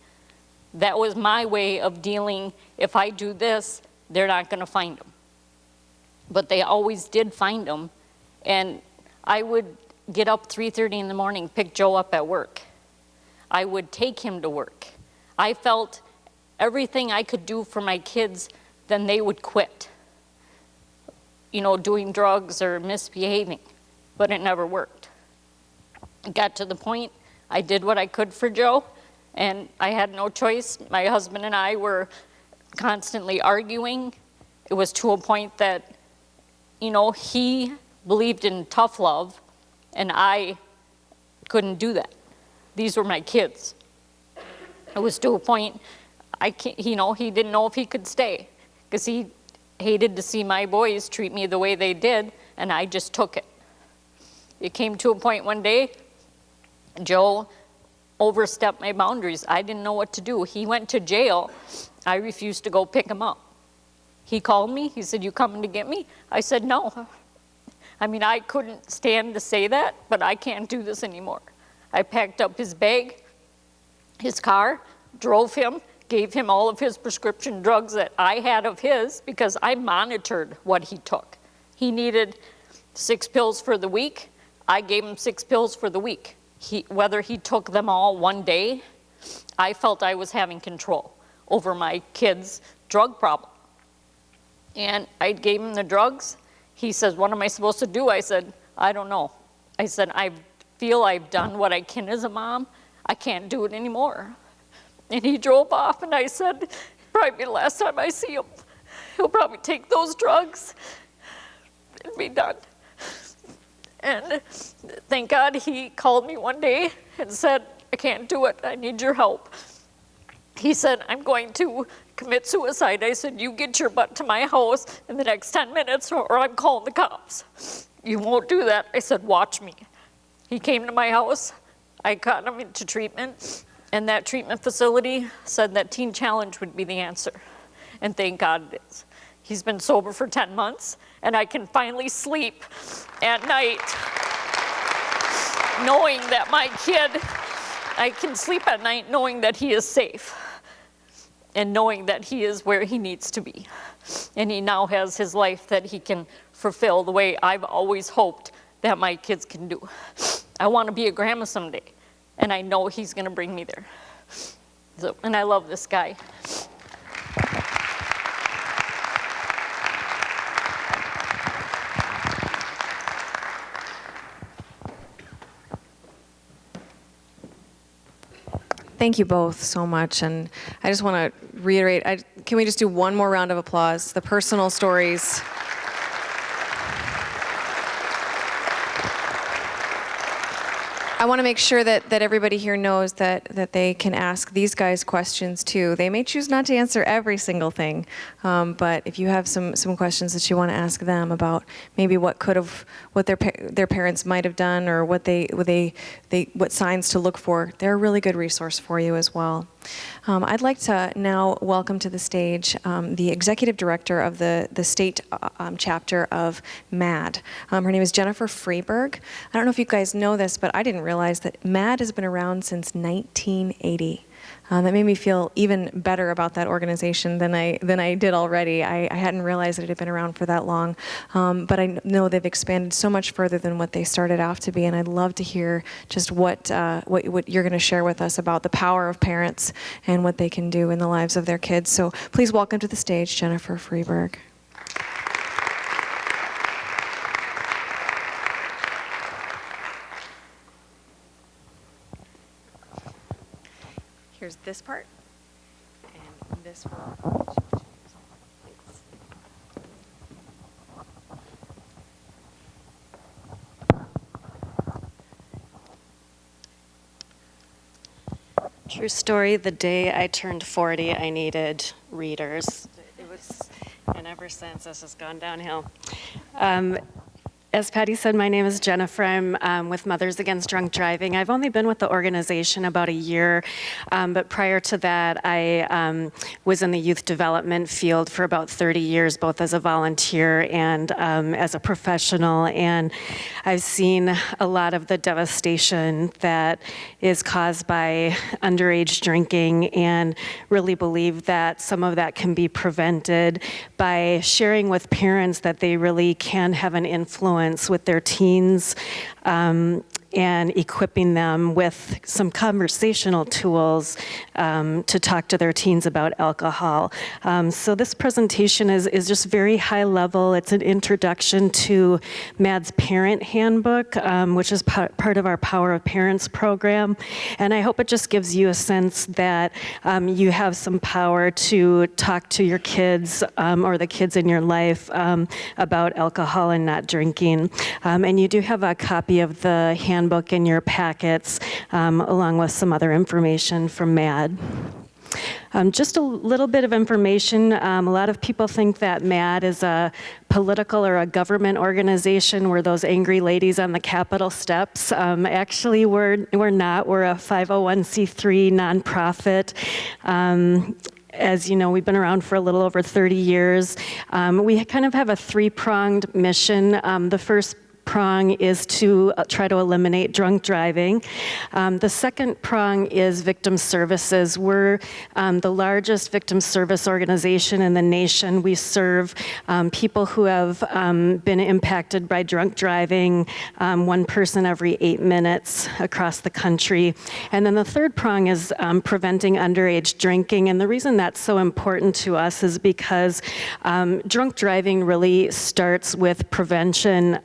Speaker 7: That was my way of dealing. If I do this, they're not going to find them. But they always did find them, and I would get up 3:30 in the morning, pick Joe up at work. I would take him to work. I felt everything I could do for my kids, then they would quit, you know, doing drugs or misbehaving. But it never worked. It got to the point I did what I could for Joe, and I had no choice. My husband and I were constantly arguing. It was to a point that, you know, he believed in tough love, and I couldn't do that. These were my kids. It was to a point, you know, he didn't know if he could stay, because he hated to see my boys treat me the way they did, and I just took it. It came to a point one day, Joe overstepped my boundaries. I didn't know what to do. He went to jail. I refused to go pick him up. He called me. He said, you coming to get me? I said, no. I mean, I couldn't stand to say that, but I can't do this anymore. I packed up his bag, his car, drove him, gave him all of his prescription drugs that I had of his, because I monitored what he took. He needed 6 pills for the week. I gave him 6 pills for the week. Whether he took them all one day, I felt I was having control over my kid's drug problem. And I gave him the drugs. He says, what am I supposed to do? I said, I don't know. I said, I feel I've done what I can as a mom. I can't do it anymore. And he drove off, and I said, probably be the last time I see him. He'll probably take those drugs and be done. And thank God he called me one day and said, I can't do it, I need your help. He said, I'm going to commit suicide. I said, you get your butt to my house in the next 10 minutes or I'm calling the cops. You won't do that. I said, watch me. He came to my house, I got him into treatment, and that treatment facility said that Teen Challenge would be the answer. And thank God it is. He's been sober for 10 months, and I can finally sleep at night knowing that my kid, I can sleep at night knowing that he is safe and knowing that he is where he needs to be. And he now has his life that he can fulfill the way I've always hoped that my kids can do. I want to be a grandma someday, and I know he's going to bring me there. So, and I love this guy.
Speaker 1: Thank you both so much, and I just want to reiterate, can we just do one more round of applause? The personal stories. I want to make sure that everybody here knows that they can ask these guys questions too. They may choose not to answer every single thing, but if you have some questions that you want to ask them about maybe what their parents might have done or what signs to look for, they're a really good resource for you as well. I'd like to now welcome to the stage the executive director of the state chapter of MAD. Her name is Jennifer Freeberg. I don't know if you guys know this, but I didn't realize that MAD has been around since 1980. That made me feel even better about that organization than I did already. I hadn't realized that it had been around for that long, but I know they've expanded so much further than what they started off to be, and I'd love to hear just what you're going to share with us about the power of parents and what they can do in the lives of their kids. So please welcome to the stage Jennifer Freeberg. Here's this part, and this will.
Speaker 8: True story, the day I turned 40, I needed readers. And ever since, this has gone downhill. As Patty said, my name is Jennifer. I'm with Mothers Against Drunk Driving. I've only been with the organization about a year, but prior to that, I was in the youth development field for about 30 years, both as a volunteer and as a professional. And I've seen a lot of the devastation that is caused by underage drinking, and really believe that some of that can be prevented by sharing with parents that they really can have an influence with their teens, and equipping them with some conversational tools to talk to their teens about alcohol. So this presentation is just very high level. It's an introduction to MAD's Parent Handbook, which is part of our Power of Parents program. And I hope it just gives you a sense that you have some power to talk to your kids or the kids in your life about alcohol and not drinking. And you do have a copy of the handbook in your packets, along with some other information from MAD. Just a little bit of information. A lot of people think that MAD is a political or a government organization. We're those angry ladies on the Capitol steps. Actually, we're not. We're a 501c3 nonprofit. As you know, we've been around for a little over 30 years. We kind of have a three-pronged mission. The first prong is to try to eliminate drunk driving. The second prong is victim services. We're the largest victim service organization in the nation. We serve people who have been impacted by drunk driving, one person every 8 minutes across the country. And then the third prong is preventing underage drinking. And the reason that's so important to us is because drunk driving really starts with prevention.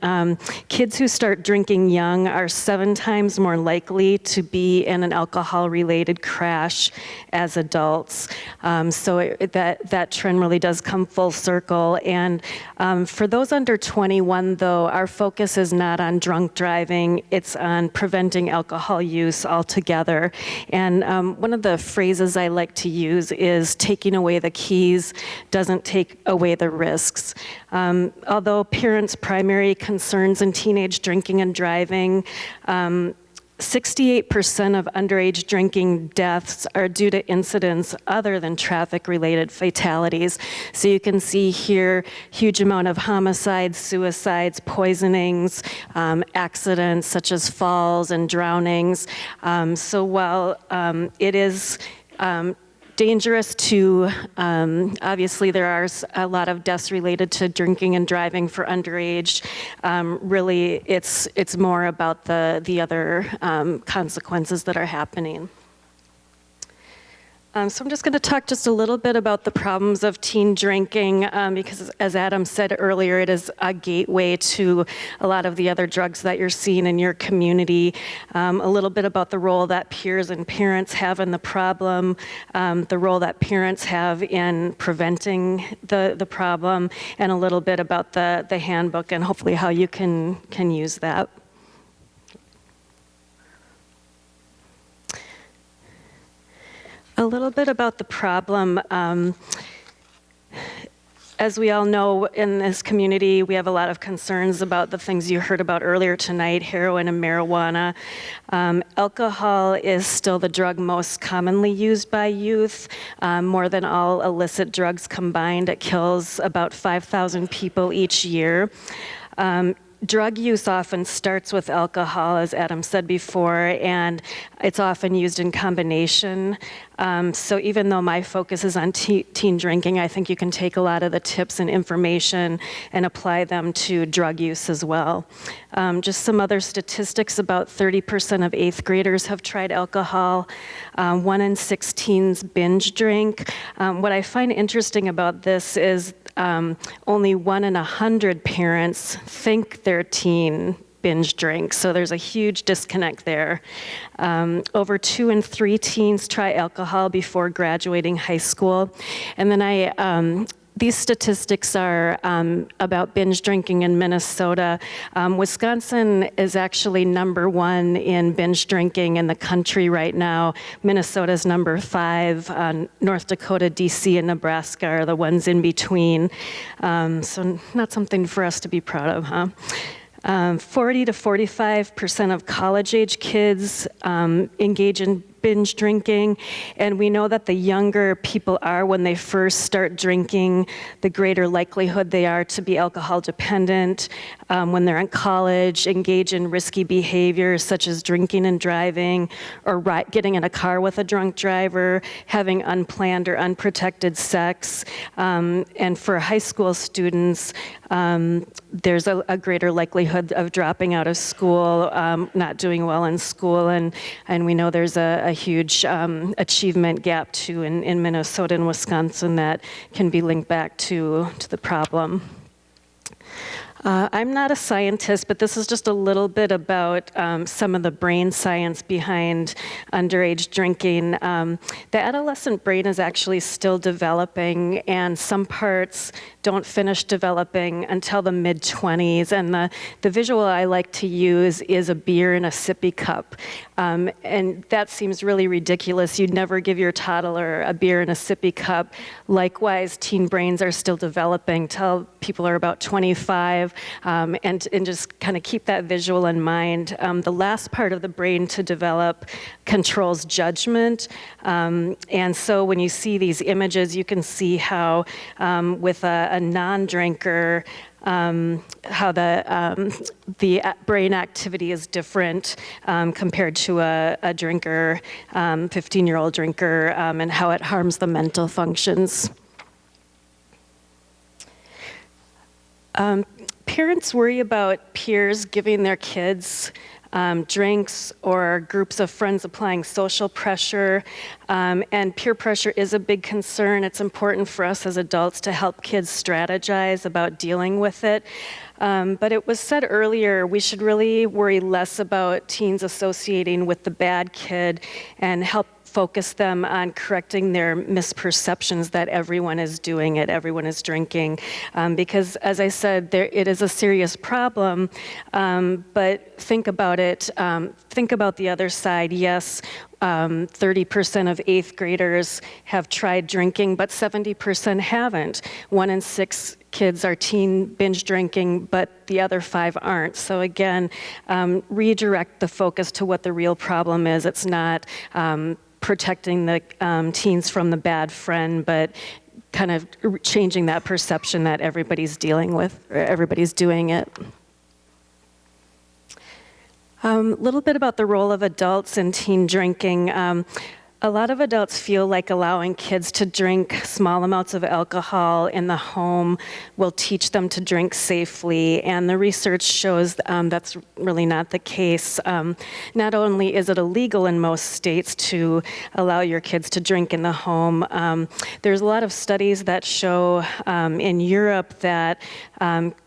Speaker 8: Kids who start drinking young are 7 times more likely to be in an alcohol-related crash as adults. So that trend really does come full circle. And for those under 21, though, our focus is not on drunk driving. It's on preventing alcohol use altogether. And one of the phrases I like to use is taking away the keys doesn't take away the risks. Although parents' primary concerns in teenage drinking and driving, 68% of underage drinking deaths are due to incidents other than traffic-related fatalities. So you can see here, huge amount of homicides, suicides, poisonings, accidents such as falls and drownings. So while it is dangerous to, obviously there are a lot of deaths related to drinking and driving for underage. Really, it's more about the other consequences that are happening. So I'm just going to talk just a little bit about the problems of teen drinking, because as Adam said earlier, it is a gateway to a lot of the other drugs that you're seeing in your community. A little bit about the role that peers and parents have in the problem, the role that parents have in preventing the problem, and a little bit about the handbook and hopefully how you can use that. A little bit about the problem. As we all know, in this community, we have a lot of concerns about the things you heard about earlier tonight, heroin and marijuana. Alcohol is still the drug most commonly used by youth. More than all illicit drugs combined, it kills about 5,000 people each year. Drug use often starts with alcohol, as Adam said before, and it's often used in combination. So even though my focus is on teen drinking, I think you can take a lot of the tips and information and apply them to drug use as well. Just some other statistics: about 30% of 8th graders have tried alcohol. 1 in 6 teens binge drink. What I find interesting about this is only 1 in 100 parents think their teen binge drinks, so there's a huge disconnect there. Over 2 in 3 teens try alcohol before graduating high school. And then these statistics are about binge drinking in Minnesota. Wisconsin is actually #1 in binge drinking in the country right now. Minnesota's #5. North Dakota, DC, and Nebraska are the ones in between. So not something for us to be proud of, huh? 40 to 45% of college-age kids engage in binge drinking, and we know that the younger people are when they first start drinking, the greater likelihood they are to be alcohol dependent. When they're in college, engage in risky behaviors such as drinking and driving, or getting in a car with a drunk driver, having unplanned or unprotected sex. And for high school students, there's a greater likelihood of dropping out of school, not doing well in school, and we know there's a huge achievement gap too in Minnesota and Wisconsin that can be linked back to the problem. I'm not a scientist, but this is just a little bit about some of the brain science behind underage drinking. The adolescent brain is actually still developing, and some parts don't finish developing until the mid-20s. And the visual I like to use is a beer in a sippy cup. And that seems really ridiculous. You'd never give your toddler a beer in a sippy cup. Likewise, teen brains are still developing till people are about 25, and just kind of keep that visual in mind. The last part of the brain to develop controls judgment. And so when you see these images, you can see how with a non-drinker, how the brain activity is different compared to a drinker, 15-year-old drinker, and how it harms the mental functions. Parents worry about peers giving their kids drinks or groups of friends applying social pressure, and peer pressure is a big concern. It's important for us as adults to help kids strategize about dealing with it. But it was said earlier, we should really worry less about teens associating with the bad kid and help focus them on correcting their misperceptions that everyone is doing it, everyone is drinking. Because as I said, it is a serious problem, but think about it, think about the other side. Yes, 30% of 8th graders have tried drinking, but 70% haven't. 1 in 6 kids are teen binge drinking, but the other 5 aren't. So again, redirect the focus to what the real problem is. It's not protecting the teens from the bad friend, but kind of changing that perception that everybody's dealing with, or everybody's doing it. A little bit about the role of adults in teen drinking. A lot of adults feel like allowing kids to drink small amounts of alcohol in the home will teach them to drink safely, and the research shows that's really not the case. Not only is it illegal in most states to allow your kids to drink in the home, there's a lot of studies that show in Europe that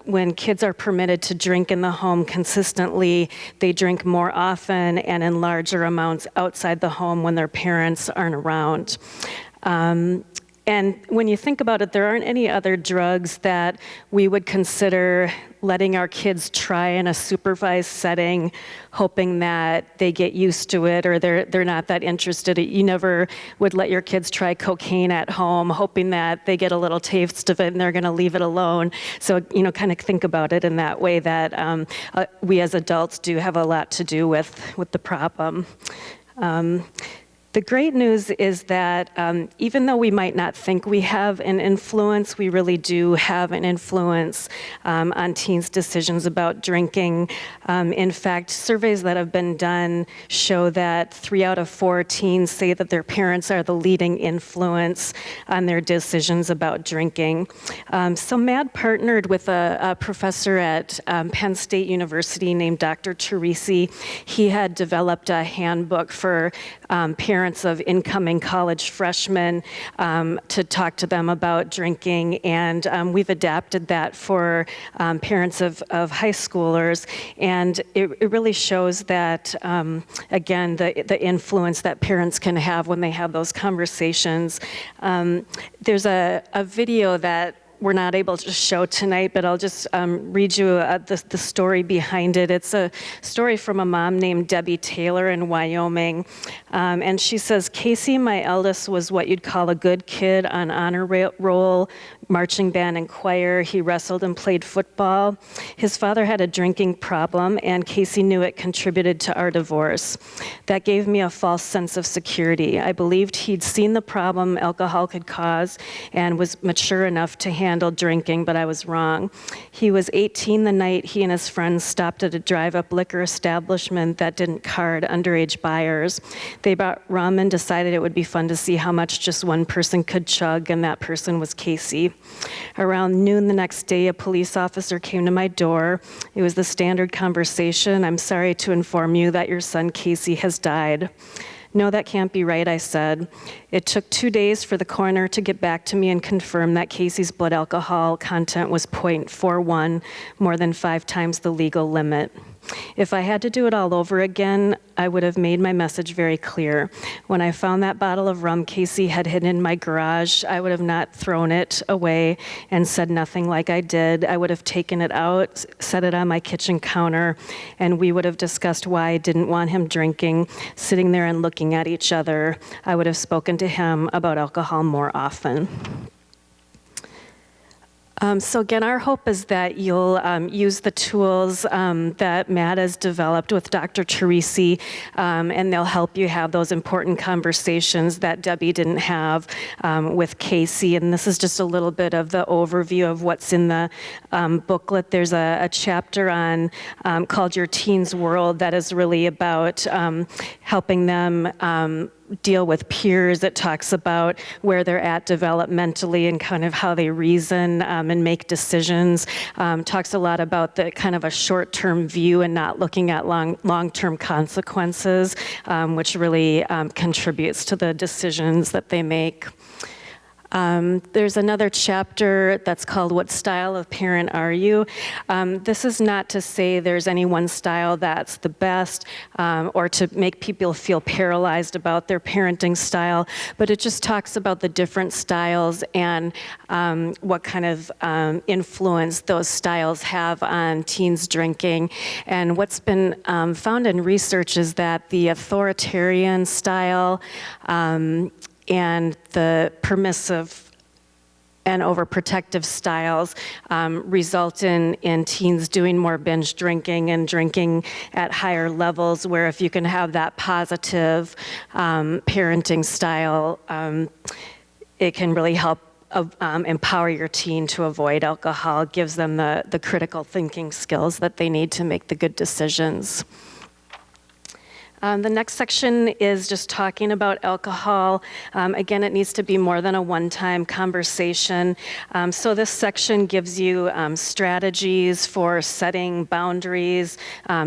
Speaker 8: when kids are permitted to drink in the home consistently, they drink more often and in larger amounts outside the home when their parents aren't around. And when you think about it, there aren't any other drugs that we would consider letting our kids try in a supervised setting, hoping that they get used to it or they're not that interested. You never would let your kids try cocaine at home, hoping that they get a little taste of it and they're going to leave it alone. So, kind of think about it in that way, that we as adults do have a lot to do with the problem. The great news is that even though we might not think we have an influence, we really do have an influence on teens' decisions about drinking. In fact, surveys that have been done show that 3 out of 4 teens say that their parents are the leading influence on their decisions about drinking. So MAD partnered with a professor at Penn State University named Dr. Teresi. He had developed a handbook for parents of incoming college freshmen to talk to them about drinking, and we've adapted that for parents of high schoolers, and it really shows that, again, the influence that parents can have when they have those conversations. There's a video that we're not able to show tonight, but I'll just read you the story behind it. It's a story from a mom named Debbie Taylor in Wyoming. And she says, Casey, my eldest, was what you'd call a good kid on honor roll, marching band and choir. He wrestled and played football. His father had a drinking problem, and Casey knew it contributed to our divorce. That gave me a false sense of security. I believed he'd seen the problem alcohol could cause and was mature enough to handle drinking, but I was wrong. He was 18 the night he and his friends stopped at a drive-up liquor establishment that didn't card underage buyers. They bought rum and decided it would be fun to see how much just one person could chug, and that person was Casey. Around noon the next day, a police officer came to my door. It was the standard conversation. I'm sorry to inform you that your son Casey has died. No, that can't be right, I said. It took 2 days for the coroner to get back to me and confirm that Casey's blood alcohol content was 0.41, more than 5 times the legal limit. If I had to do it all over again, I would have made my message very clear. When I found that bottle of rum Casey had hidden in my garage, I would have not thrown it away and said nothing like I did. I would have taken it out, set it on my kitchen counter, and we would have discussed why I didn't want him drinking, sitting there and looking at each other. I would have spoken to him about alcohol more often. So again, our hope is that you'll use the tools that Matt has developed with Dr. Teresi, and they'll help you have those important conversations that Debbie didn't have with Casey. And this is just a little bit of the overview of what's in the booklet. There's a chapter on called Your Teen's World that is really about helping them deal with peers. It talks about where they're at developmentally and kind of how they reason and make decisions. Talks a lot about the kind of a short-term view and not looking at long-term consequences, which really contributes to the decisions that they make. There's another chapter that's called What Style of Parent Are You? This is not to say there's any one style that's the best or to make people feel paralyzed about their parenting style, but it just talks about the different styles and what kind of influence those styles have on teens drinking. And what's been found in research is that the authoritarian style and the permissive and overprotective styles result in teens doing more binge drinking and drinking at higher levels, where if you can have that positive parenting style, it can really help empower your teen to avoid alcohol, gives them the critical thinking skills that they need to make the good decisions. The next section is just talking about alcohol. Again, it needs to be more than a one-time conversation. So this section gives you strategies for setting boundaries,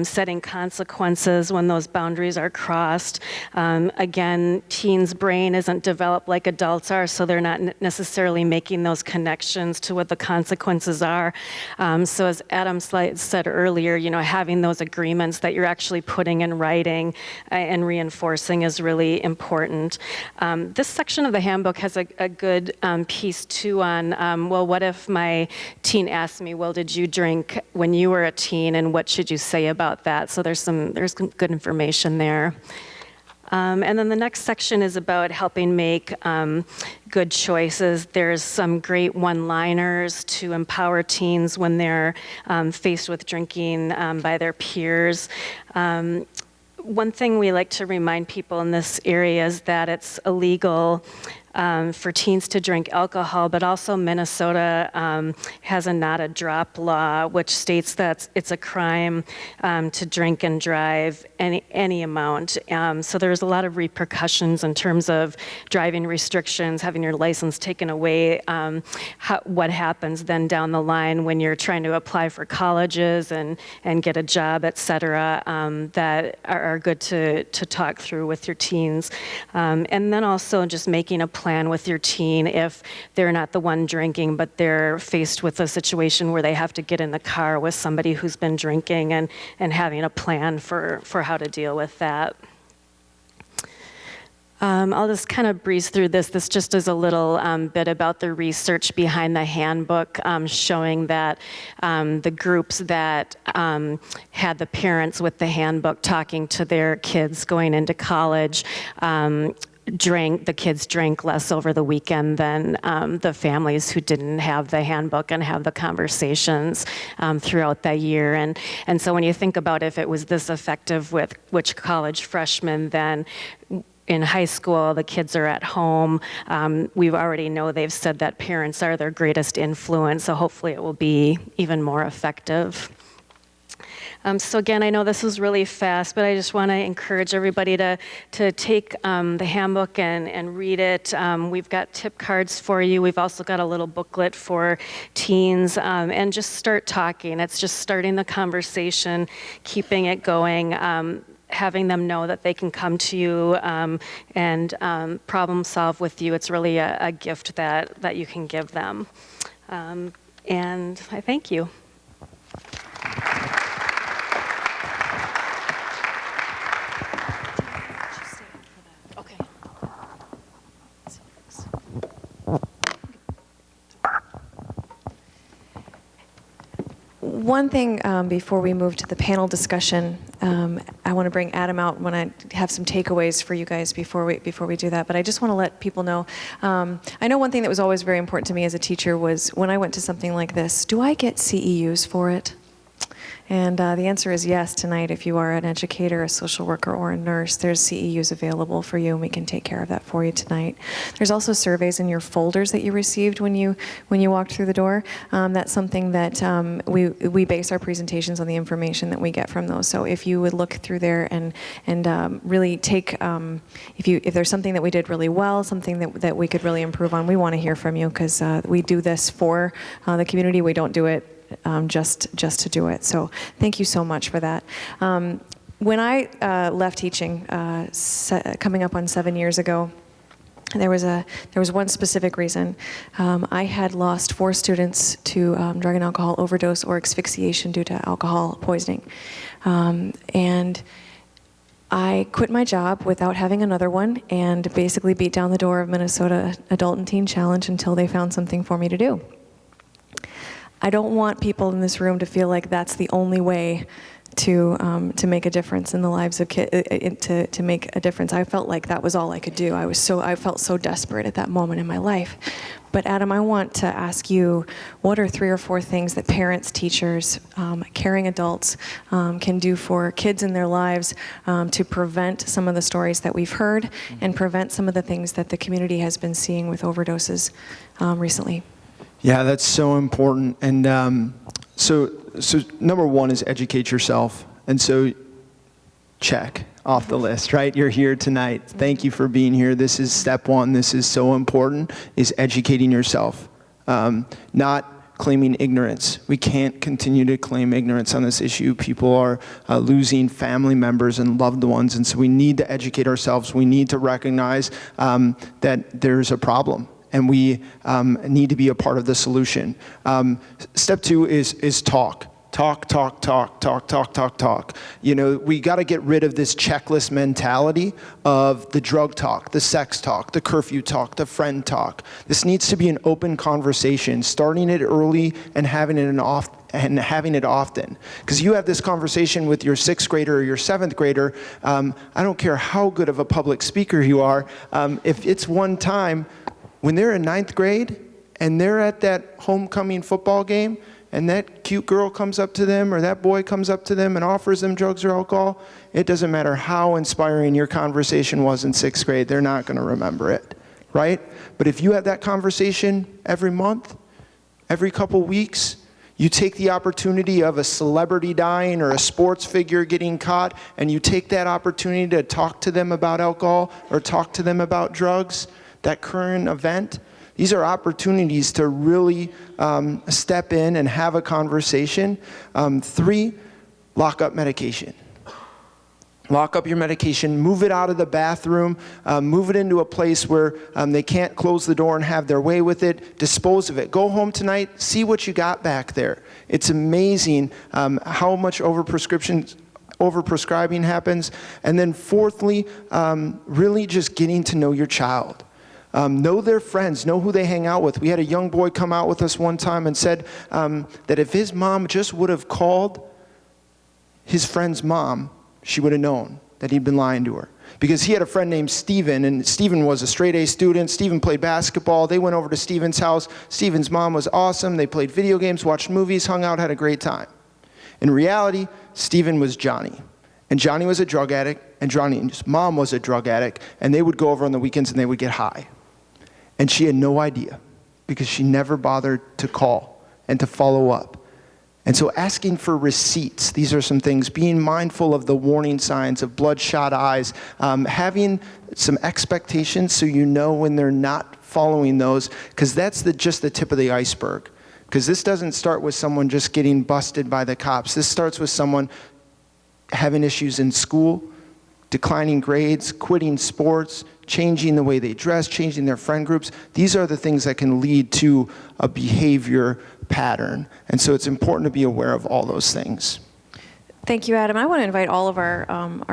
Speaker 8: setting consequences when those boundaries are crossed. Again, teens' brain isn't developed like adults are, so they're not necessarily making those connections to what the consequences are. So as Adam said earlier, having those agreements that you're actually putting in writing and reinforcing is really important. This section of the handbook has a good piece too on, well, what if my teen asked me, well, did you drink when you were a teen, and what should you say about that? So there's good information there. And then the next section is about helping make good choices. There's some great one-liners to empower teens when they're faced with drinking by their peers. One thing we like to remind people in this area is that it's illegal for teens to drink alcohol, but also Minnesota has a not a drop law, which states that it's a crime to drink and drive any amount. So there's a lot of repercussions in terms of driving restrictions, having your license taken away, what happens then down the line when you're trying to apply for colleges and get a job, et cetera, that are good to talk through with your teens. And then also just making a plan with your teen if they're not the one drinking, but they're faced with a situation where they have to get in the car with somebody who's been drinking, and having a plan for how to deal with that. I'll just kind of breeze through this. This just is a little bit about the research behind the handbook, showing that the groups that had the parents with the handbook talking to their kids going into college, the kids drank less over the weekend than the families who didn't have the handbook and have the conversations throughout the year. And so when you think about if it was this effective with which college freshmen, then in high school, the kids are at home. We already know they've said that parents are their greatest influence, so hopefully it will be even more effective. So again, I know this is really fast, but I just want to encourage everybody to take the handbook and read it. We've got tip cards for you. We've also got a little booklet for teens, and just start talking. It's just starting the conversation, keeping it going, having them know that they can come to you and problem solve with you. It's really a gift that you can give them. And I thank you.
Speaker 1: One thing before we move to the panel discussion, I want to bring Adam out when I have some takeaways for you guys before we do that. But I just want to let people know. I know one thing that was always very important to me as a teacher was when I went to something like this, do I get CEUs for it? And the answer is yes tonight. If you are an educator, a social worker, or a nurse, there's CEUs available for you, and we can take care of that for you tonight. There's also surveys in your folders that you received when you walked through the door. That's something that we base our presentations on the information that we get from those. So if you would look through there and really take, if there's something that we did really well, something that we could really improve on, we want to hear from you, because we do this for the community. We don't do it just to do it. So thank you so much for that. When I left teaching, coming up on 7 years ago, there was one specific reason. I had lost 4 students to drug and alcohol overdose or asphyxiation due to alcohol poisoning. And I quit my job without having another one and basically beat down the door of Minnesota Adult and Teen Challenge until they found something for me to do. I don't want people in this room to feel like that's the only way to make a difference in the lives of kids, to make a difference. I felt like that was all I could do. I felt so desperate at that moment in my life. But Adam, I want to ask you, what are 3 or 4 things that parents, teachers, caring adults can do for kids in their lives to prevent some of the stories that we've heard and prevent some of the things that the community has been seeing with overdoses recently?
Speaker 5: Yeah, that's so important. And so number 1 is educate yourself. And so check off the list, right? You're here tonight. Thank you for being here. This is step 1. This is so important, is educating yourself, not claiming ignorance. We can't continue to claim ignorance on this issue. People are losing family members and loved ones. And so we need to educate ourselves. We need to recognize that there's a problem, and we need to be a part of the solution. Step 2 is talk. Talk, talk, talk, talk, talk, talk, talk. You know, we got to get rid of this checklist mentality of the drug talk, the sex talk, the curfew talk, the friend talk. This needs to be an open conversation, starting it early and having it often. Because you have this conversation with your 6th grader or your 7th grader. I don't care how good of a public speaker you are. If it's one time when they're in 9th grade and they're at that homecoming football game, and that cute girl comes up to them or that boy comes up to them and offers them drugs or alcohol, it doesn't matter how inspiring your conversation was in 6th grade, they're not going to remember it, right? But if you have that conversation every month, every couple weeks, you take the opportunity of a celebrity dying or a sports figure getting caught, and you take that opportunity to talk to them about alcohol or talk to them about drugs, that current event. These are opportunities to really step in and have a conversation. 3, lock up medication. Lock up your medication, move it out of the bathroom, move it into a place where they can't close the door and have their way with it, dispose of it. Go home tonight, see what you got back there. It's amazing how much overprescribing happens. And then 4thly, really just getting to know your child. Know their friends, know who they hang out with. We had a young boy come out with us one time and said that if his mom just would have called his friend's mom, she would have known that he'd been lying to her. Because he had a friend named Steven, and Steven was a straight A student. Steven played basketball. They went over to Steven's house. Steven's mom was awesome. They played video games, watched movies, hung out, had a great time. In reality, Steven was Johnny. And Johnny was a drug addict, and Johnny's mom was a drug addict, and they would go over on the weekends and they would get high. And she had no idea because she never bothered to call and to follow up. And so asking for receipts, these are some things, being mindful of the warning signs of bloodshot eyes, having some expectations so you know when they're not following those, because that's just the tip of the iceberg. Because this doesn't start with someone just getting busted by the cops. This starts with someone having issues in school, declining grades, quitting sports, changing the way they dress, changing their friend groups. These are the things that can lead to a behavior pattern. And so it's important to be aware of all those things.
Speaker 1: Thank you, Adam. I want to invite all of our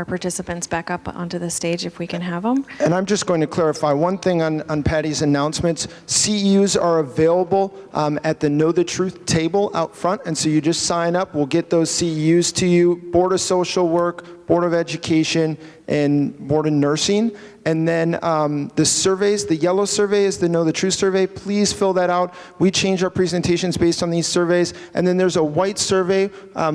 Speaker 1: participants back up onto the stage if we can have them.
Speaker 5: And I'm just going to clarify one thing on Patty's announcements. CEUs are available at the Know the Truth table out front. And so you just sign up. We'll get those CEUs to you. Board of Social Work, Board of Education, and Board of Nursing. And then the surveys, the yellow survey is the Know the Truth survey. Please fill that out. We change our presentations based on these surveys. And then there's a white survey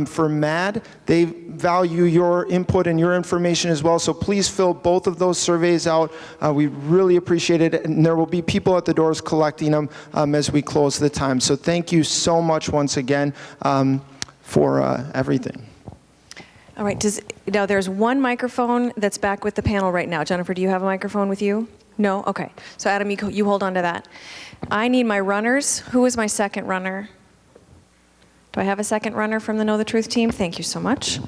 Speaker 5: for MAD. They value your input and your information as well. So please fill both of those surveys out. We really appreciate it. And there will be people at the doors collecting them as we close the time. So thank you so much once again for everything.
Speaker 1: All right, now there's one microphone that's back with the panel right now. Jennifer, do you have a microphone with you? No? Okay. So Adam, you hold on to that. I need my runners. Who is my second runner? Do I have a second runner from the Know the Truth team? Thank you so much.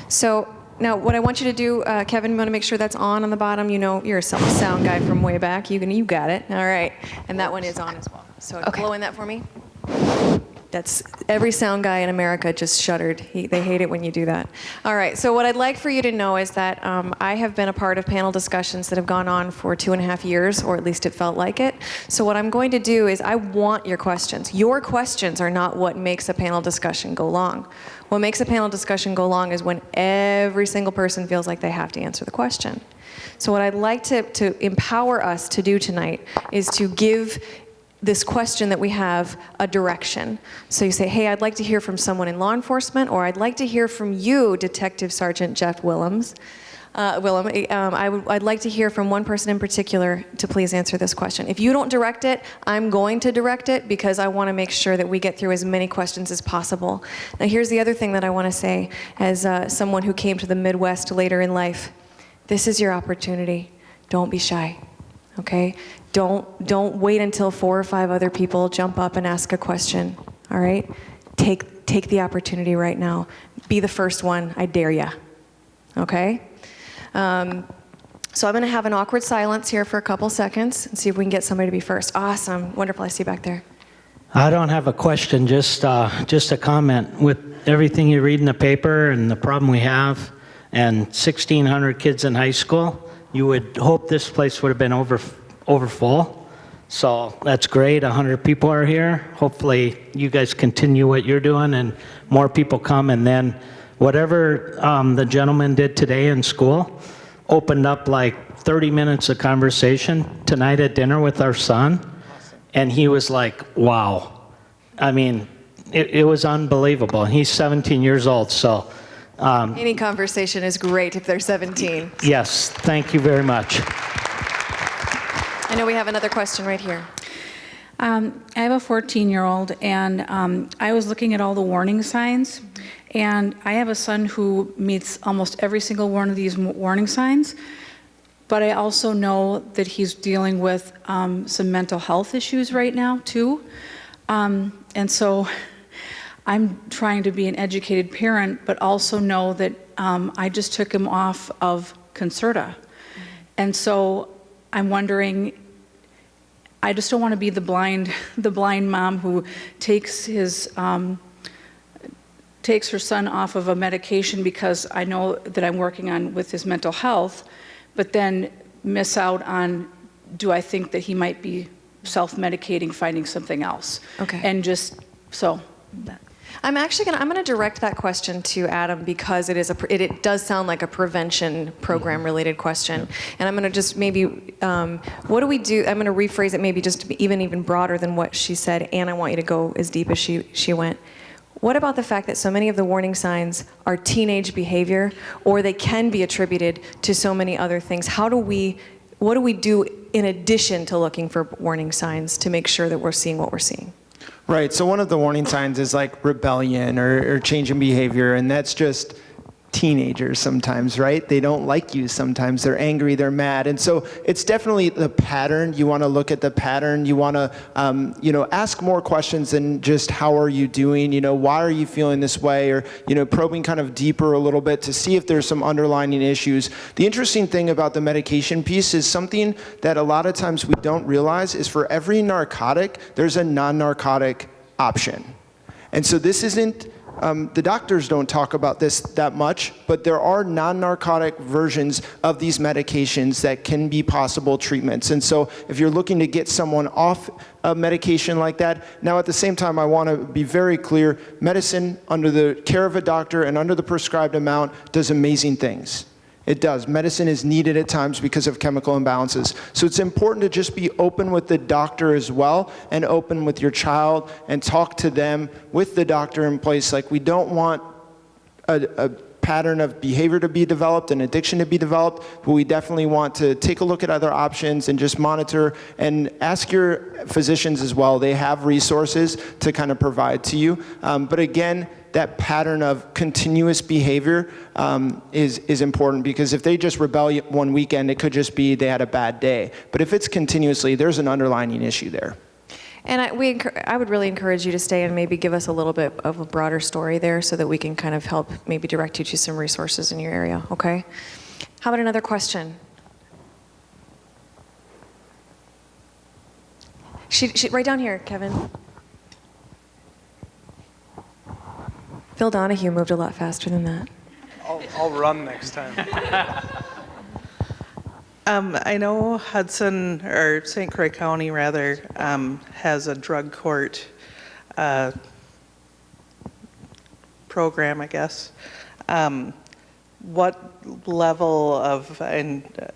Speaker 1: So now what I want you to do, Kevin, you want to make sure that's on the bottom. You know, you're a sound guy from way back. You got it. All right. And that one is on as well. So
Speaker 8: Okay.
Speaker 1: blow in that for me. That's every sound guy in America just shuddered. They hate it when you do that. All right, so what I'd like for you to know is that I have been a part of panel discussions that have gone on for 2.5 years, or at least it felt like it. So what I'm going to do is I want your questions. Your questions are not what makes a panel discussion go long. What makes a panel discussion go long is when every single person feels like they have to answer the question. So what I'd like to empower us to do tonight is to give this question that we have a direction. So you say, hey, I'd like to hear from someone in law enforcement, or I'd like to hear from you, Detective Sergeant Jeff Willems. I'd like to hear from one person in particular to please answer this question. If you don't direct it, I'm going to direct it because I want to make sure that we get through as many questions as possible. Now here's the other thing that I want to say as someone who came to the Midwest later in life. This is your opportunity. Don't be shy, okay? Don't wait until 4 or 5 other people jump up and ask a question, all right? Take the opportunity right now. Be the first one, I dare ya, okay? So I'm gonna have an awkward silence here for a couple seconds and see if we can get somebody to be first. Awesome, wonderful, I see you back there.
Speaker 9: I don't have a question, just a comment. With everything you read in the paper and the problem we have, and 1,600 kids in high school, you would hope this place would have been over full. So that's great. 100 people are here. Hopefully you guys continue what you're doing and more people come. And then whatever the gentleman did today in school opened up like 30 minutes of conversation tonight at dinner with our son. And he was like, wow. I mean, it was unbelievable. He's 17 years old, so.
Speaker 1: Any conversation is great if they're 17.
Speaker 9: Yes, thank you very much.
Speaker 1: I know we have another question right here.
Speaker 10: I have a 14-year-old, and I was looking at all the warning signs, and I have a son who meets almost every single one of these warning signs, but I also know that he's dealing with some mental health issues right now, too. And so I'm trying to be an educated parent, but also know that I just took him off of Concerta. And so I'm wondering, I just don't want to be the blind mom who takes her son off of a medication because I know that I'm working on with his mental health, but then miss out on, do I think that he might be self-medicating, finding something else?
Speaker 1: Okay.
Speaker 10: And just, so.
Speaker 1: I'm gonna direct that question to Adam because it does sound like a prevention program related question. And I'm gonna just maybe, what do we do? I'm gonna rephrase it maybe just to be even broader than what she said, and I want you to go as deep as she went. What about the fact that so many of the warning signs are teenage behavior, or they can be attributed to so many other things? What do we do in addition to looking for warning signs to make sure that we're seeing what we're seeing?
Speaker 5: Right, so one of the warning signs is like rebellion or change in behavior, and that's just teenagers sometimes, right? They don't like you sometimes. They're angry, they're mad. And so it's definitely the pattern. You want to look at the pattern. You want to, ask more questions than just how are you doing? Why are you feeling this way? Or, probing kind of deeper a little bit to see if there's some underlying issues. The interesting thing about the medication piece is something that a lot of times we don't realize is for every narcotic, there's a non-narcotic option. And so this isn't, the doctors don't talk about this that much, but there are non-narcotic versions of these medications that can be possible treatments. And so if you're looking to get someone off a medication like that, now at the same time I want to be very clear, medicine under the care of a doctor and under the prescribed amount does amazing things. It does. Medicine is needed at times because of chemical imbalances. So it's important to just be open with the doctor as well and open with your child and talk to them with the doctor in place. Like, we don't want a pattern of behavior to be developed and addiction to be developed, but we definitely want to take a look at other options and just monitor and ask your physicians as well. They have resources to kind of provide to you. But again, that pattern of continuous behavior is important, because if they just rebel one weekend, it could just be they had a bad day. But if it's continuously, there's an underlying issue there.
Speaker 1: And I would really encourage you to stay and maybe give us a little bit of a broader story there so that we can kind of help maybe direct you to some resources in your area, okay? How about another question? Right down here, Kevin. Phil Donahue moved a lot faster than that.
Speaker 11: I'll run next time. I know Hudson, or St. Croix County rather, has a drug court program, I guess. What level of, and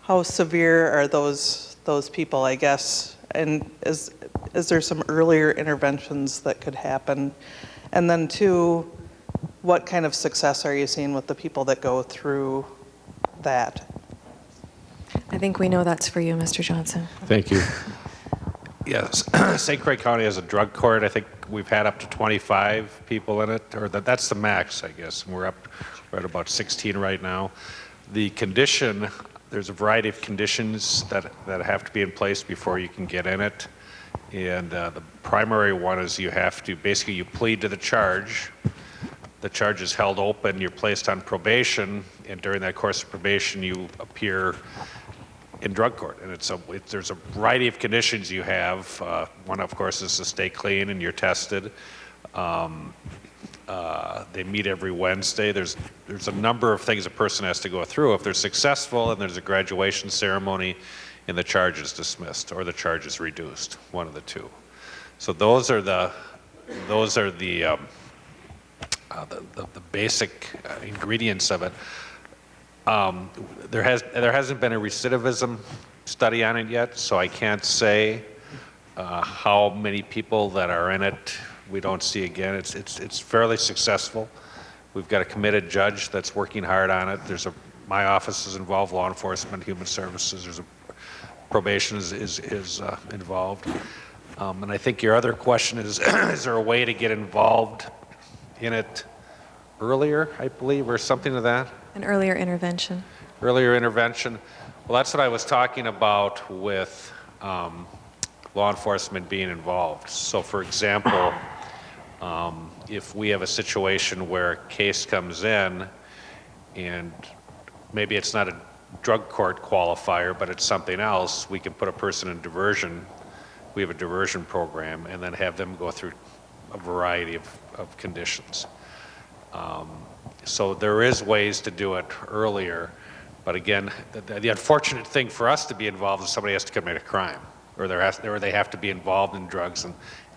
Speaker 11: how severe are those people, I guess? And is there some earlier interventions that could happen? And then two, what kind of success are you seeing with the people that go through that?
Speaker 1: I think we know that's for you, Mr. Johnson.
Speaker 2: Thank you. Yes, St. Croix County has a drug court. I think we've had up to 25 people in it, or that's the max, I guess. And we're at about 16 right now. The condition, there's a variety of conditions that have to be in place before you can get in it. And the primary one is you have to, basically you plead to the charge. The charge is held open, you're placed on probation, and during that course of probation you appear in drug court. And there's a variety of conditions you have. One, of course, is to stay clean and you're tested. They meet every Wednesday. There's a number of things a person has to go through. If they're successful, and there's a graduation ceremony, and the charge is dismissed or the charge is reduced, one of the two. So those are the basic ingredients of it. There hasn't been a recidivism study on it yet, so I can't say how many people that are in it we don't see again. It's fairly successful. We've got a committed judge that's working hard on it. My office is involved, law enforcement, human services. There's probation is involved. And I think your other question is there a way to get involved in it earlier, I believe, or something to that?
Speaker 1: An earlier intervention.
Speaker 2: Earlier intervention. Well, that's what I was talking about with law enforcement being involved. So for example, if we have a situation where a case comes in and maybe it's not a drug court qualifier, but it's something else, we can put a person in diversion. We have a diversion program and then have them go through a variety of conditions. So there is ways to do it earlier, but again, the unfortunate thing for us to be involved is somebody has to commit a crime, or they have to be involved in drugs, and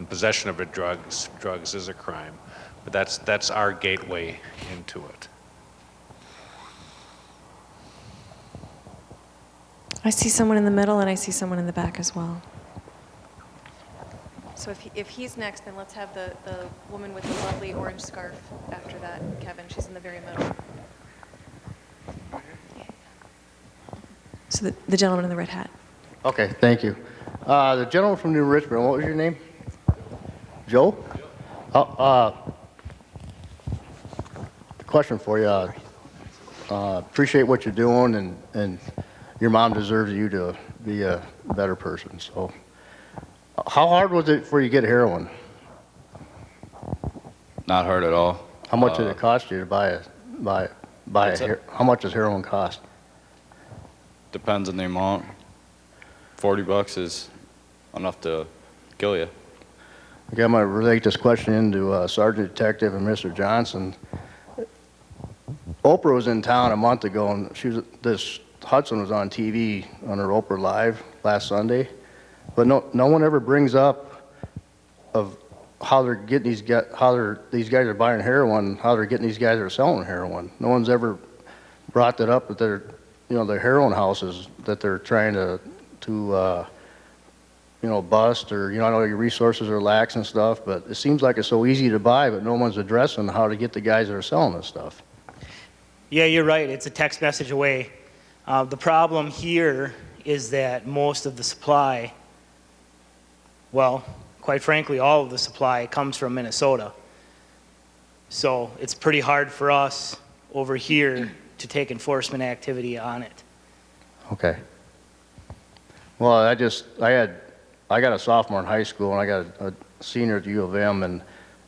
Speaker 2: possession of drugs is a crime. But that's our gateway into it.
Speaker 1: I see someone in the middle and I see someone in the back as well. So if he's next, then let's have the woman with the lovely orange scarf after that, Kevin. She's in the very middle. So the gentleman in the red hat.
Speaker 12: Okay, thank you. The gentleman from New Richmond, what was your name? Joe? Question for you. Appreciate what you're doing, and your mom deserves you to be a better person. So, how hard was it for you to get heroin?
Speaker 6: Not hard at all.
Speaker 12: How much did it cost you to buy how much does heroin cost?
Speaker 6: Depends on the amount. $40 is enough to kill you.
Speaker 12: Okay, I'm going to relate this question into Sergeant Detective and Mr. Johnson. Oprah was in town a month ago, and this Hudson was on TV on her Oprah Live last Sunday, but no one ever brings up of how they're getting these guys are buying heroin, how they're getting these guys that are selling heroin. No one's ever brought that up, that they're, the heroin houses that they're trying to bust, or, I know your resources are lax and stuff, but it seems like it's so easy to buy, but no one's addressing how to get the guys that are selling this stuff.
Speaker 3: Yeah, you're right. It's a text message away. The problem here is that most of the supply, well, quite frankly, all of the supply comes from Minnesota. So it's pretty hard for us over here to take enforcement activity on it.
Speaker 12: Okay. Well, I got a sophomore in high school, and I got a senior at U of M, and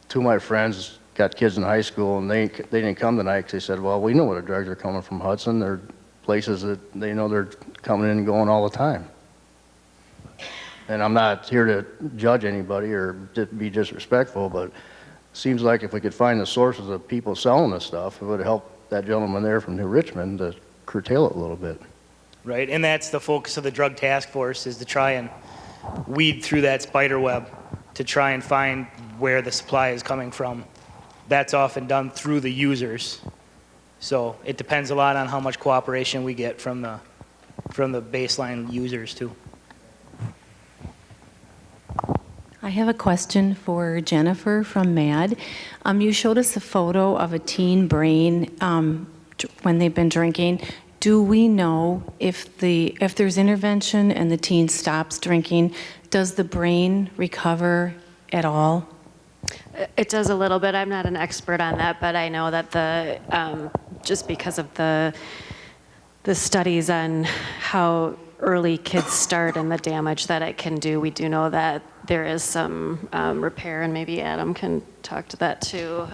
Speaker 12: two of my friends got kids in high school, and they didn't come tonight because they said, well, we know where the drugs are coming from, Hudson. They're places that they know they're coming in and going all the time. And I'm not here to judge anybody or to be disrespectful, but it seems like if we could find the sources of people selling this stuff, it would help that gentleman there from New Richmond to curtail it a little bit.
Speaker 3: Right, and that's the focus of the Drug Task Force, is to try and weed through that spider web to try and find where the supply is coming from. That's often done through the users. So it depends a lot on how much cooperation we get from the baseline users too.
Speaker 13: I have a question for Jennifer from MAD. You showed us a photo of a teen brain when they've been drinking. Do we know if there's intervention and the teen stops drinking, does the brain recover at all?
Speaker 8: It does a little bit. I'm not an expert on that, but I know that just because of the studies on how early kids start and the damage that it can do, we do know that there is some repair, and maybe Adam can talk to that too.